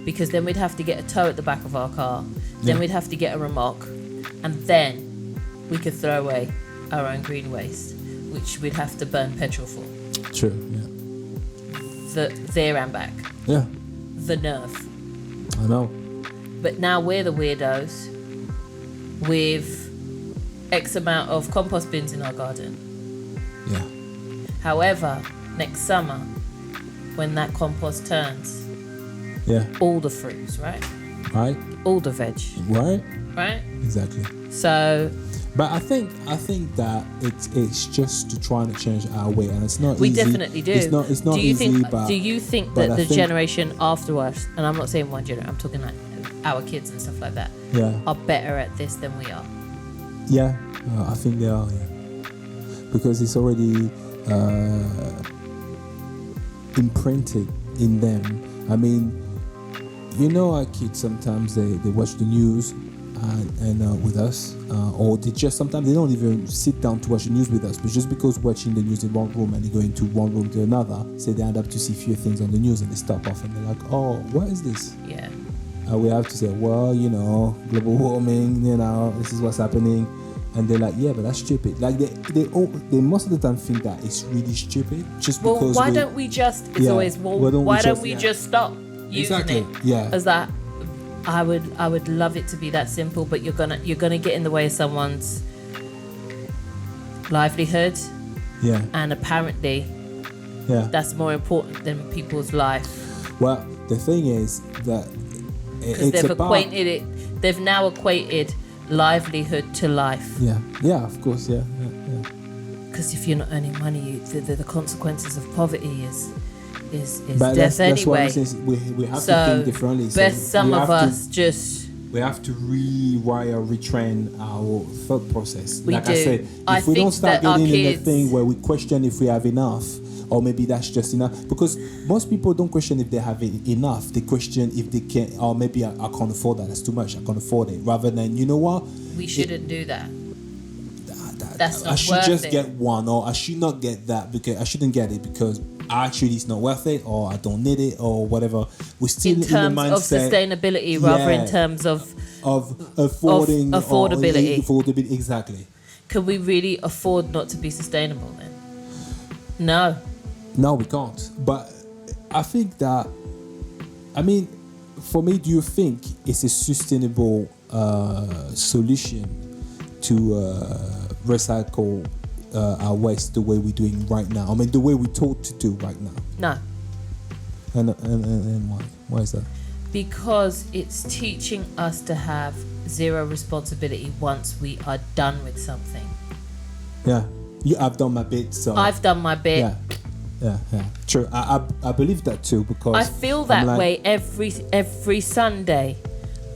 Because then we'd have to get a tow at the back of our car. Then we'd have to get a remorque, and then we could throw away our own green waste, which we'd have to burn petrol for. True. Yeah. There and back. Yeah. The nerve. I know. But now we're the weirdos with X amount of compost bins in our garden. Yeah. However, next summer, when that compost turns, all the fruits, right? All the veg, right? Exactly. So, but I think that it's just to try and change our way, and it's not. We easy. definitely do. It's not do you easy. think? But do you think but that I the think- generation after us, and I'm not saying one generation, I'm talking like our kids and stuff like that, are better at this than we are? Yeah, I think they are. Yeah. Because it's already imprinted in them. I mean, our kids sometimes they watch the news, and with us, or they just sometimes they don't even sit down to watch the news with us, but just because watching the news in one room and they go into one room to another, say they end up to see few things on the news and they stop off and they're like, oh, what is this? Yeah. We have to say, well, global warming, this is what's happening. And they're like, yeah, but that's stupid. Like they most of the time think that it's really stupid just because. Well, why don't we just? It's always why don't we just stop using it? Yeah. As that, I would love it to be that simple, but you're gonna get in the way of someone's livelihood. Yeah. And apparently, that's more important than people's life. Well, the thing is that they've now equated livelihood to life. Yeah, of course, yeah. Because if you're not earning money, the consequences of poverty is but death that's anyway. What I'm saying, we have to think differently. We have to retrain our thought process. I said, if we don't start getting in the thing where we question if we have enough, or maybe that's just enough, because most people don't question if they have enough. They question if they can, or maybe I can't afford that. That's too much. I can't afford it. Rather than, you know what? We shouldn't do that. That's not I should just get one, or I should not get that because I shouldn't get it because actually it's not worth it, or I don't need it, or whatever. We're still in the mindset of sustainability rather in terms of affording affordability. Affordability, exactly. Can we really afford not to be sustainable then? No, we can't. But I think that, for me, do you think it's a sustainable solution to recycle our waste the way we're doing right now? The way we're taught to do right now. No. And why? Why is that? Because it's teaching us to have zero responsibility once we are done with something. Yeah. I've done my bit, so I've done my bit. Yeah. True. I believe that too, because I feel that way every Sunday.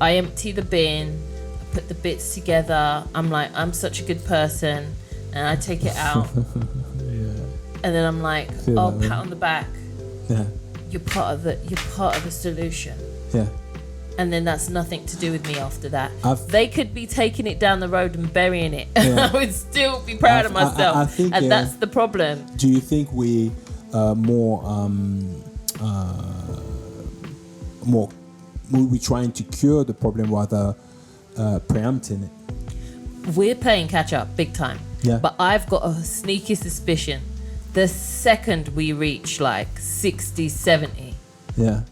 I empty the bin, I put the bits together. I'm like, I'm such a good person, and I take it out. And then I'm like, pat on the back. Yeah. You're part of the solution. Yeah. And then that's nothing to do with me after that. They could be taking it down the road and burying it. And I would still be proud of myself. I think, and that's the problem. Do you think we're trying to cure the problem rather preempting it? We're playing catch up big time. Yeah. But I've got a sneaky suspicion the second we reach like 60, 70. Yeah.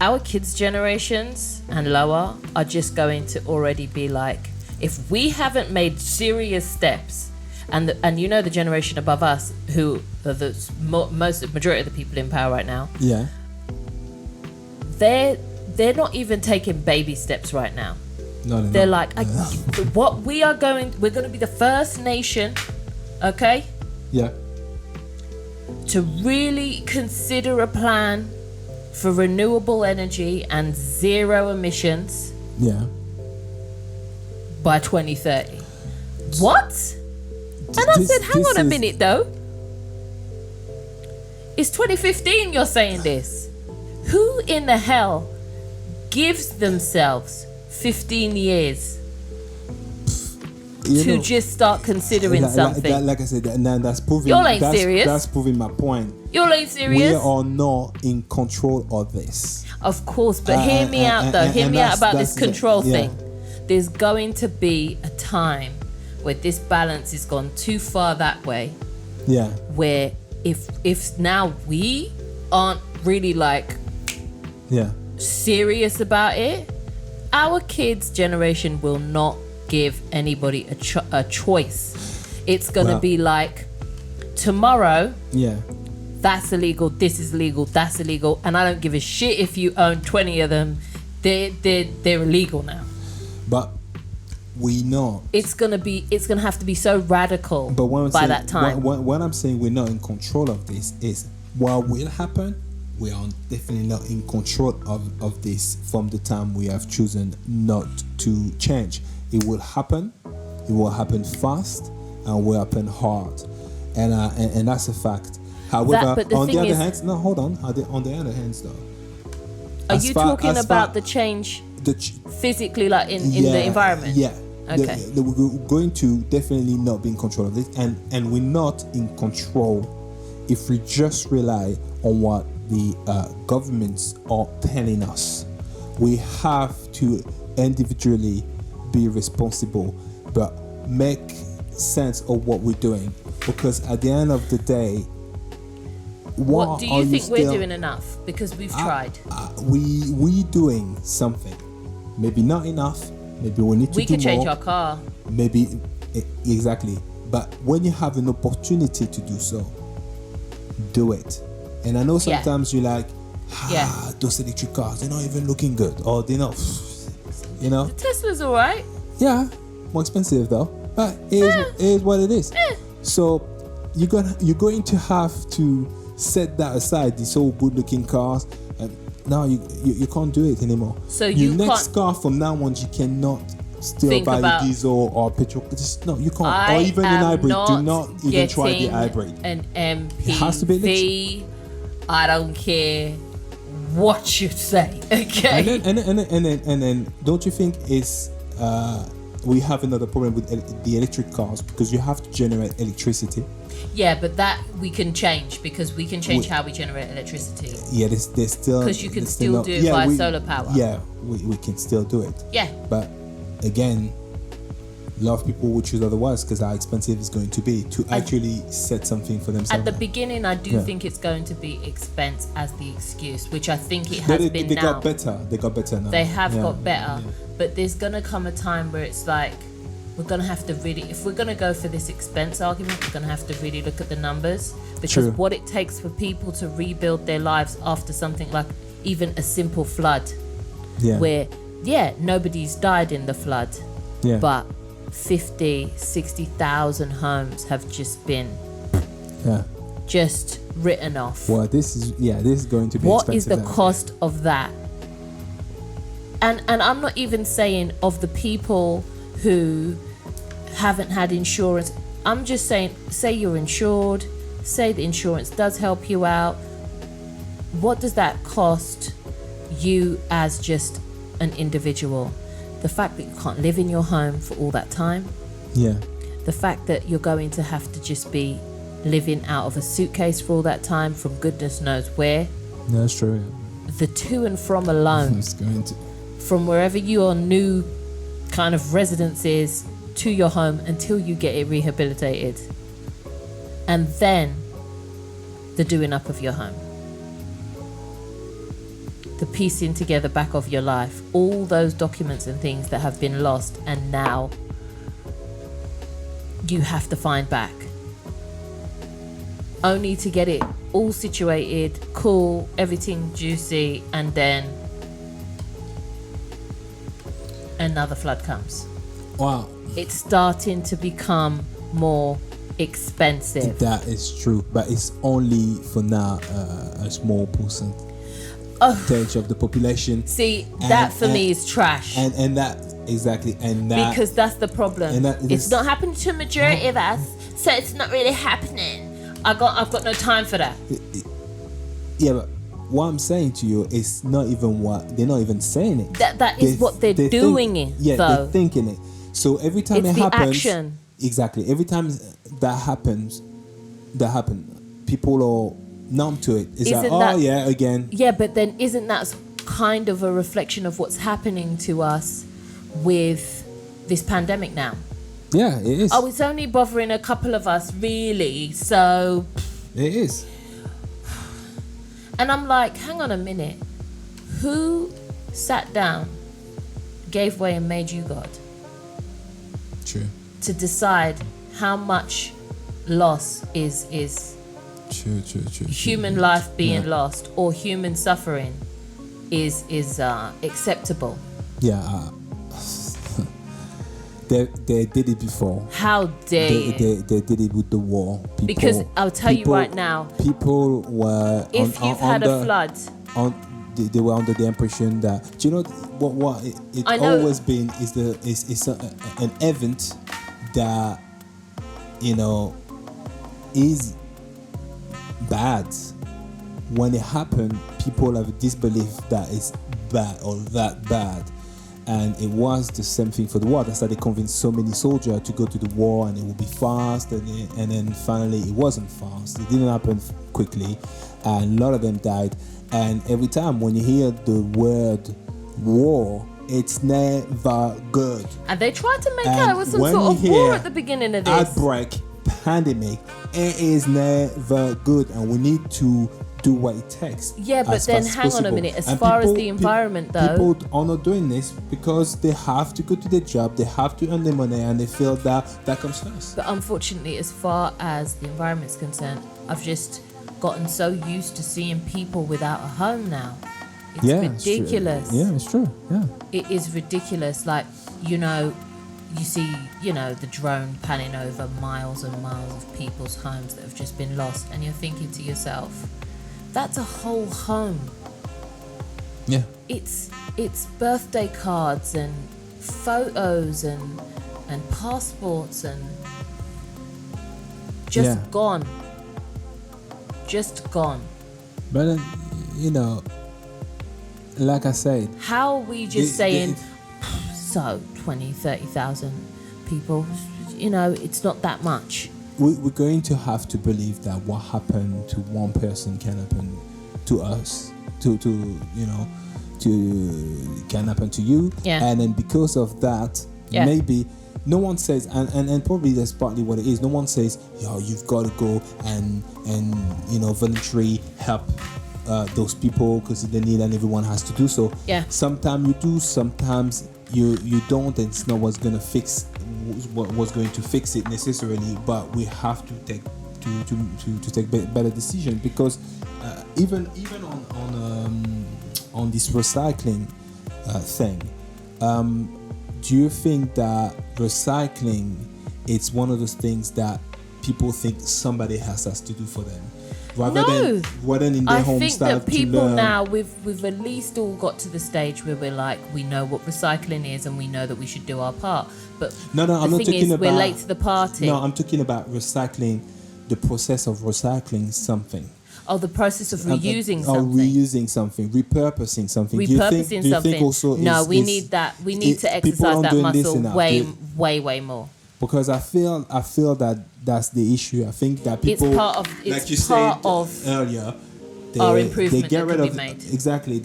Our kids' generations and lower are just going to already be like, if we haven't made serious steps, and the generation above us, who are the majority of the people in power right now, they're not even taking baby steps right now. No, they're like, we're going to be the first nation, okay? Yeah. To really consider a plan for renewable energy and zero emissions. Yeah. By 2030. What? And I said, hang on a minute though. It's 2015 you're saying this. Who in the hell gives themselves 15 years to just start considering something? Like I said, that's proving. You ain't serious. That's proving my point. You ain't serious. We are not in control of this. Of course, but hear me out though. Hear me out about this control thing. There's going to be a time where this balance has gone too far that way. Yeah. Where if now we aren't really like serious about it, our kids' generation will not give anybody a choice. It's gonna be like tomorrow. Yeah. That's illegal. This is illegal. That's illegal. And I don't give a shit if you own 20 of them. They're illegal now. But we know it's gonna have to be so radical. But that time, when I'm saying we're not in control of this, is what will happen. We are definitely not in control of this from the time we have chosen not to change. It will happen. It will happen fast and will happen hard, and that's a fact. However, on the other hand, though, are you talking about the change physically, like in the environment. Yeah. Okay. We're going to definitely not be in control of it, and we're not in control if we just rely on what the governments are telling us. We have to individually be responsible, but make sense of what we're doing, because at the end of the day, what do you think we're doing enough? Because we've tried. We doing something, maybe not enough. Maybe we need to do more. We can change our car. Maybe, exactly. But when you have an opportunity to do so, do it. And I know sometimes you're like, those electric cars, they're not even looking good, or they're not, The Tesla's all right. Yeah, more expensive though. But it is what it is. So you're going to have to set that aside. These all good-looking cars. Now you can't do it anymore. So your next car from now on, you cannot still buy a diesel or petrol. No, you can't. Or even an hybrid. Do not even try the hybrid. An MPV. It has to be electric. I don't care what you say. Okay. And then don't you think we have another problem with the electric cars, because you have to generate electricity? Yeah, but that we can change, because we can change how we generate electricity. Yeah, there's still... Because you can still do it via solar power. Yeah, we can still do it. Yeah. But again, a lot of people will choose otherwise, because how expensive it's going to be to actually set something for themselves. At the beginning, I do think it's going to be expense as the excuse, which I think it has been they now. got better. They got better now. They have got better. Yeah. But there's going to come a time where it's like, we're going to have to really, if we're going to go for this expense argument, we're going to have to really look at the numbers, because what it takes for people to rebuild their lives after something like even a simple flood, where, nobody's died in the flood, but 50, 60,000 homes have just been just written off. Well, this is going to be what is the cost of that? And I'm not even saying of the people who haven't had insurance. I'm just saying, say you're insured, say the insurance does help you out. What does that cost you as just an individual? The fact that you can't live in your home for all that time. Yeah. The fact that you're going to have to just be living out of a suitcase for all that time from goodness knows where. No, that's true. The to and from alone. It's going to... From wherever your new kind of residence is to your home until you get it rehabilitated, and then the doing up of your home, the piecing together back of your life, all those documents and things that have been lost and now you have to find back, only to get it all situated, cool, everything juicy, and then another flood comes. Wow. It's starting to become more expensive. That is true, but it's only for now a small percentage of the population. See, that for me is trash. And that, exactly, and that... Because that's the problem. It's not happening to a majority of us, so it's not really happening. I've got no time for that. Yeah, but what I'm saying to you is not even what... They're not even saying it. That is what they're doing it, though. They're thinking it. So every time it's it happens... action. Exactly. Every time that happens, people are numb to it. It's again. Yeah, but then isn't that kind of a reflection of what's happening to us with this pandemic now? Yeah, it is. Oh, it's only bothering a couple of us, really, so... It is. And I'm like, hang on a minute. Who sat down, gave way and made you God? True. To decide how much loss is true. human life being lost or human suffering is acceptable. Yeah. They did it before. How dare they did it with the war. Because I'll tell you right now, people were if you've had a flood, they were under the impression that, do you know what it always been is an event that, you know, is bad. When it happened, people have a disbelief that it's bad or that bad. And it was the same thing for the war. That's how they convinced so many soldiers to go to the war, and it would be fast. And then finally, it wasn't fast. It didn't happen quickly, and a lot of them died. And every time when you hear the word war, it's never good. And they tried to make out it was some sort of war at the beginning of this. Outbreak, pandemic, it is never good, and we need to do what it takes. Yeah, but then hang on a minute. As far as the environment, though, people are not doing this because they have to go to their job, they have to earn their money, and they feel that comes first. But unfortunately, as far as the environment's concerned, I've just gotten so used to seeing people without a home now. It's ridiculous. It's true. Yeah, it is ridiculous. Like, you see, the drone panning over miles and miles of people's homes that have just been lost, and you're thinking to yourself, that's a whole home. Yeah. It's birthday cards and photos and passports and just gone. Just gone. But like I said, how are we just saying so 20, 30,000 people, it's not that much. We're going to have to believe that what happened to one person can happen to us, to can happen to you. Yeah. And then because of that, maybe no one says, and probably that's partly what it is. No one says, you've got to go and voluntarily help those people because they need, and everyone has to do so. Yeah. Sometimes you do, sometimes you don't, and it's not what's going to fix it necessarily, but we have to take better decisions, because even on this recycling thing, do you think that recycling, it's one of those things that people think somebody has to do for them, rather than in their home? I think that people now, we've at least all got to the stage where we're like, we know what recycling is and we know that we should do our part. But I'm not talking about, we're late to the party. No, I'm talking about recycling, the process of recycling something. Oh, the process of reusing something. Reusing something, repurposing something. Do you think also no, we need that. We need to exercise that muscle way more. Because I feel that that's the issue. I think that people, it's part of, like you said earlier, our improvement they get rid that of can be made. Exactly.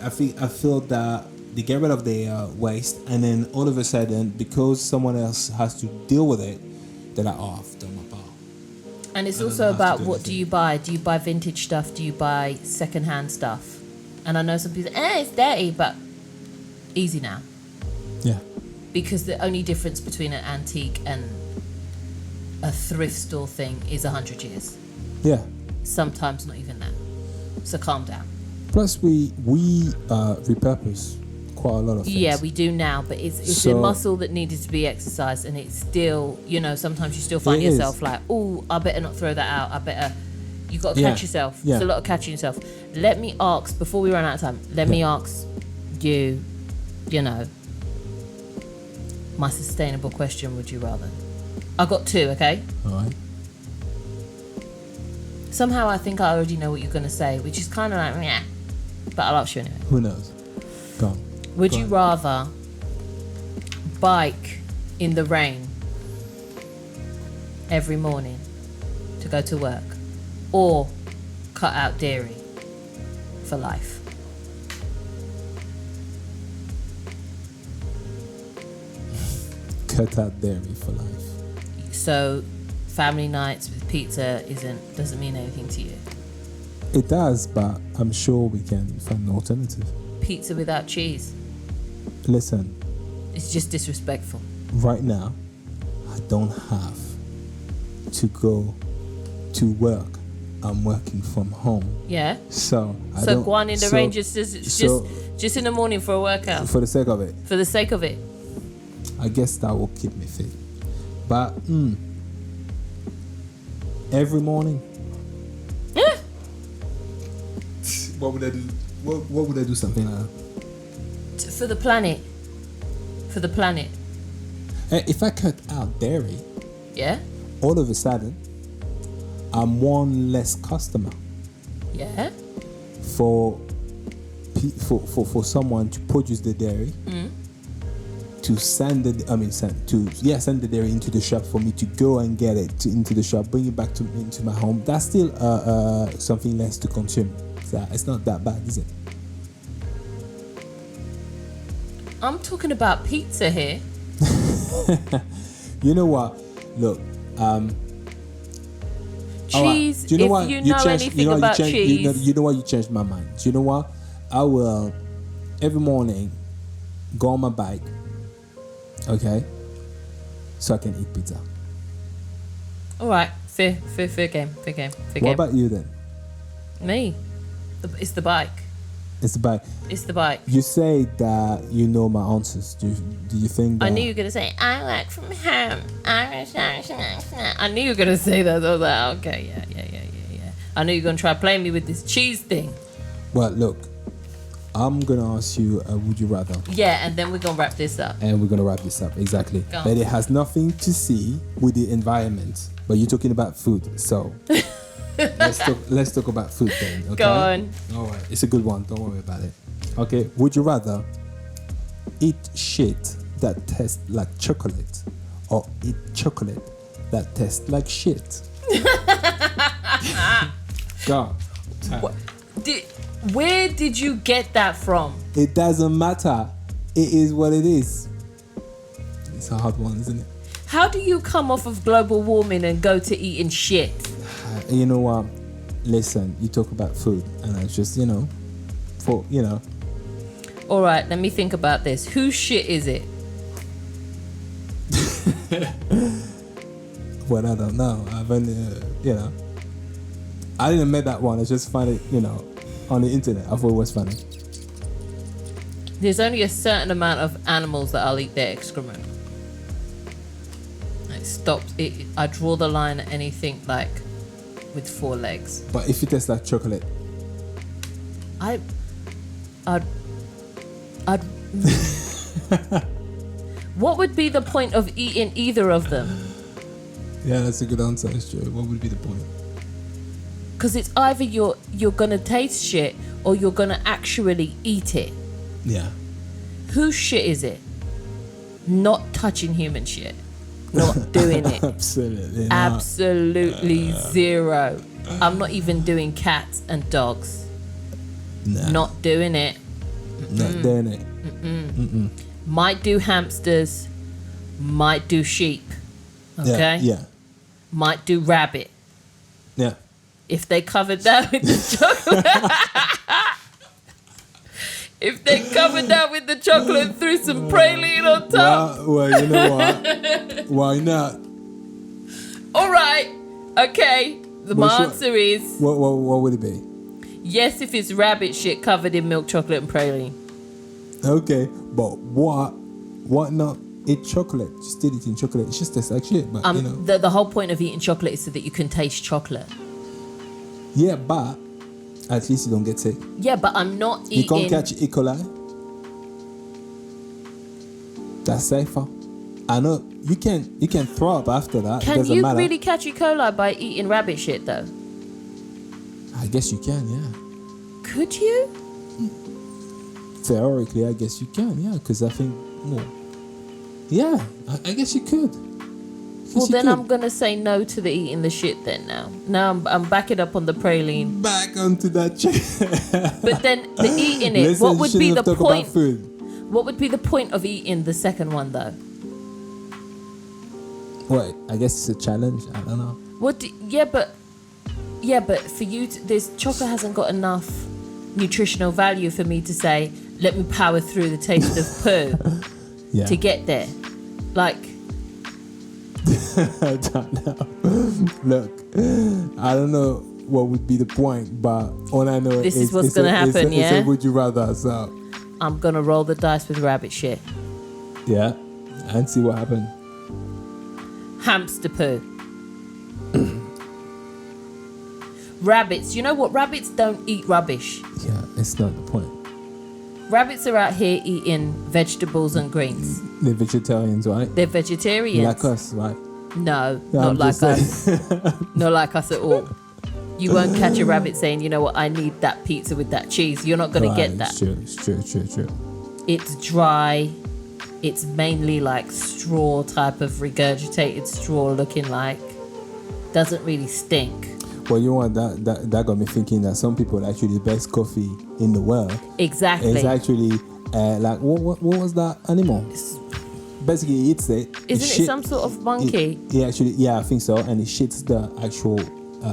I feel that they get rid of their waste, and then all of a sudden, because someone else has to deal with it, they're like, I've done my part. And it's also about what do you buy? Do you buy vintage stuff? Do you buy second-hand stuff? And I know some people say, it's dirty, but easy now. Yeah. Because the only difference between an antique and a thrift store thing is 100 years. Yeah. Sometimes not even that. So calm down. Plus, we repurpose quite a lot of things. Yeah, we do now, but it's a muscle that needed to be exercised, and it's still, sometimes you still find yourself like, oh, I better not throw that out. You've got to catch yourself. Yeah. It's a lot of catching yourself. Let me ask, before we run out of time, me ask you, my sustainable question, would you rather? I got two, okay? All right. Somehow I think I already know what you're going to say, which is kind of like, yeah, but I'll ask you anyway. Who knows? Go on. Would you rather bike in the rain every morning to go to work, or cut out dairy for life? Cut out dairy for life. So family nights with pizza doesn't mean anything to you? It does, but I'm sure we can find an alternative. Pizza without cheese? Listen. It's just disrespectful. Right now, I don't have to go to work. I'm working from home. Yeah. So go on in the rain just in the morning for a workout. For the sake of it. For the sake of it. I guess that will keep me fit. But every morning. Yeah. What would I do? What would I do something like that? For the planet. For the planet. If I cut out dairy, yeah, all of a sudden, I'm one less customer. Yeah. For someone to produce the dairy, to send it there into the shop for me to go and get it into the shop, bring it back into my home. That's still something less to consume. So it's not that bad, is it? I'm talking about pizza here. You know what? Look, cheese. Right. Do you know what? Anything about cheese? You know what? You changed my mind. Do you know what? I will every morning go on my bike, okay, so I can eat pizza. All right, fair game. What about you then? Me, it's the bike. It's the bike. It's the bike. You say that you know my answers. Do you think that... I knew you were going to say, I work from home. I knew you were going to say that. I was like, okay, yeah. I knew you were going to try to play me with this cheese thing. Well, look, I'm going to ask you a would you rather. Yeah, and then we're going to wrap this up. Exactly. But it has nothing to see with the environment. But you're talking about food, so... Let's talk about food then. Okay? Go on. All right. It's a good one. Don't worry about it. Okay. Would you rather eat shit that tastes like chocolate or eat chocolate that tastes like shit? Go. Where did you get that from? It doesn't matter. It is what it is. It's a hard one, isn't it? How do you come off of global warming and go to eating shit? You know what? Listen, you talk about food, and I just, All right, let me think about this. Whose shit is it? Well, I don't know. I've only, I didn't make that one. I just found it, on the internet. I thought it was funny. There's only a certain amount of animals that I'll eat their excrement. It stops. I draw the line at anything like with 4 legs. But if it tastes like chocolate, I'd what would be the point of eating either of them? Yeah, that's a good answer. It's true. What would be the point? Because it's either you're gonna taste shit or you're gonna actually eat it. Yeah. Whose shit is it? Not touching human shit. Not doing it. Absolutely not. Absolutely zero. I'm not even doing cats and dogs. Nah. Not doing it. Not doing it. Might do hamsters. Might do sheep. Okay? Yeah. Might do rabbit. Yeah. If they covered that with the chocolate. If they covered that with the chocolate and threw some praline on top. Well, you know what? Why not? All right. Okay. My answer is... What would it be? Yes, if it's rabbit shit covered in milk chocolate and praline. Okay. But what not eat chocolate? Just eating chocolate. It just tastes like shit. But, the whole point of eating chocolate is so that you can taste chocolate. Yeah, but... At least you don't get sick. Yeah, but I'm not eating... You can't catch E. coli. That's safer. I know you can throw up after that. Can it doesn't you matter. really catch E. coli by eating rabbit shit though? I guess you can, yeah. Could you? Theoretically, I guess you can, yeah. Because I think, yeah, I guess you could. Well, then I'm going to say no to the eating the shit then now. Now I'm backing up on the praline. Back onto that shit. But then the eating it, Listen, what would be the point? About food. What would be the point of eating the second one though? Well, I guess it's a challenge. I don't know. Yeah, but for you, this chocolate hasn't got enough nutritional value for me to say, let me power through the taste of poo to get there. Like... I don't know. Look, I don't know what would be the point, but all I know is what's going to happen, yeah? It's a would you rather, so... I'm going to roll the dice with rabbit shit. Yeah, and see what happens. Hamster poo. Rabbits, you know what? Rabbits don't eat rubbish. Yeah, it's not the point. Rabbits are out here eating vegetables and greens. They're vegetarians, right? They're vegetarians. Like us, right? No, not like us. Not like us at all. You won't catch a rabbit saying, you know what, I need that pizza with that cheese. You're not going to get that. It's true. It's dry. It's mainly like straw type of regurgitated straw looking like. Doesn't really stink. Well, you know what? That got me thinking that some people actually the best coffee in the world. Exactly. It's actually like what was that animal? Basically, he eats it. Isn't it some sort of monkey? I think so. And it shits the actual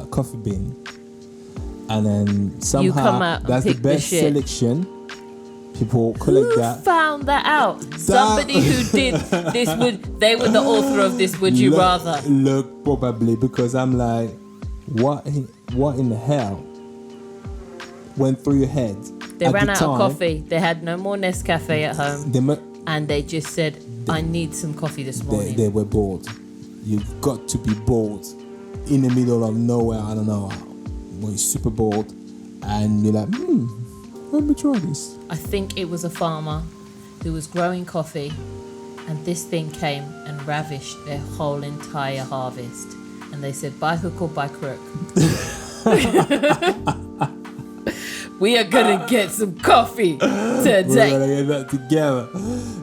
coffee bean, and then somehow You come out and that's the pick the best shit. selection. People collect Who that. found that out? Somebody who did this they were the author of this. Would you rather? Look, probably, because I'm like, what in the hell went through your head? They ran out of coffee. They had no more Nescafe at home, and they just said, "I need some coffee this morning." They were bored. You've got to be bored in the middle of nowhere. I don't know when you're super bored, and you're like, let me try this. I think it was a farmer who was growing coffee, and this thing came and ravished their whole entire harvest. And they said, by hook or by crook, we are gonna get some coffee today. We're gonna get that together.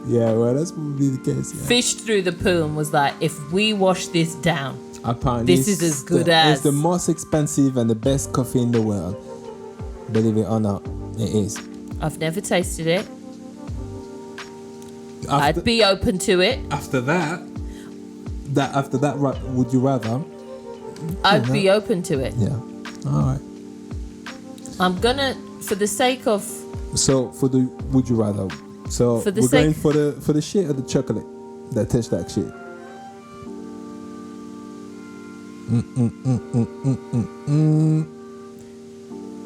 Yeah, well, that's probably the case. Yeah. Fished through the poo and was like, if we wash this down, apparently this is as good as. It's the most expensive and the best coffee in the world. Believe it or not, it is. I've never tasted it. I'd be open to it. After that, would you rather? I'd be open to it. Yeah. All right. I'm gonna, for the sake of. So for the would you rather? So For the we're going sake- for the shit or the chocolate that tastes like shit.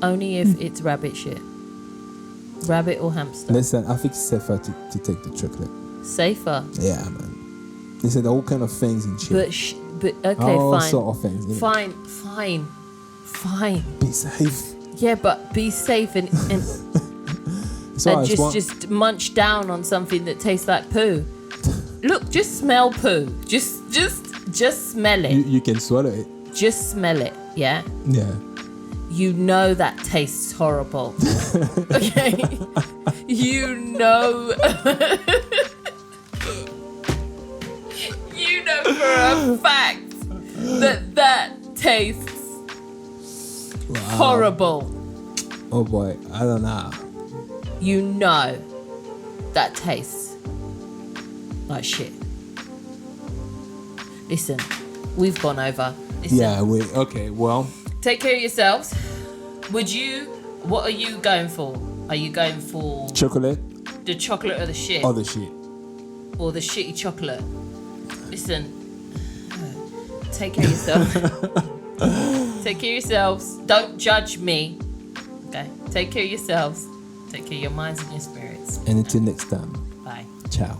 Only if it's rabbit shit. Rabbit or hamster. Listen, I think it's safer to take the chocolate. Safer. Yeah, man. They said all kind of things and shit. But okay, all fine. sort of things. Yeah. Fine. Be safe. Yeah, but be safe and So and just munch down on something that tastes like poo. Look, just smell poo. Just smell it. You can swallow it. Just smell it. Yeah. Yeah. You know that tastes horrible. Okay. You know. You know for a fact that tastes horrible. Oh boy, I don't know. You know that tastes like shit. Listen, we've gone over. Listen, Yeah, okay, well. take care of yourselves. What are you going for? Are you going for Chocolate the chocolate or the shit? or the shit? Or the shitty chocolate? Listen, take care of yourself. Take care of yourselves. Don't judge me. Okay? Take care of yourselves. Take care of your minds and your spirits. And until next time. Bye. Ciao.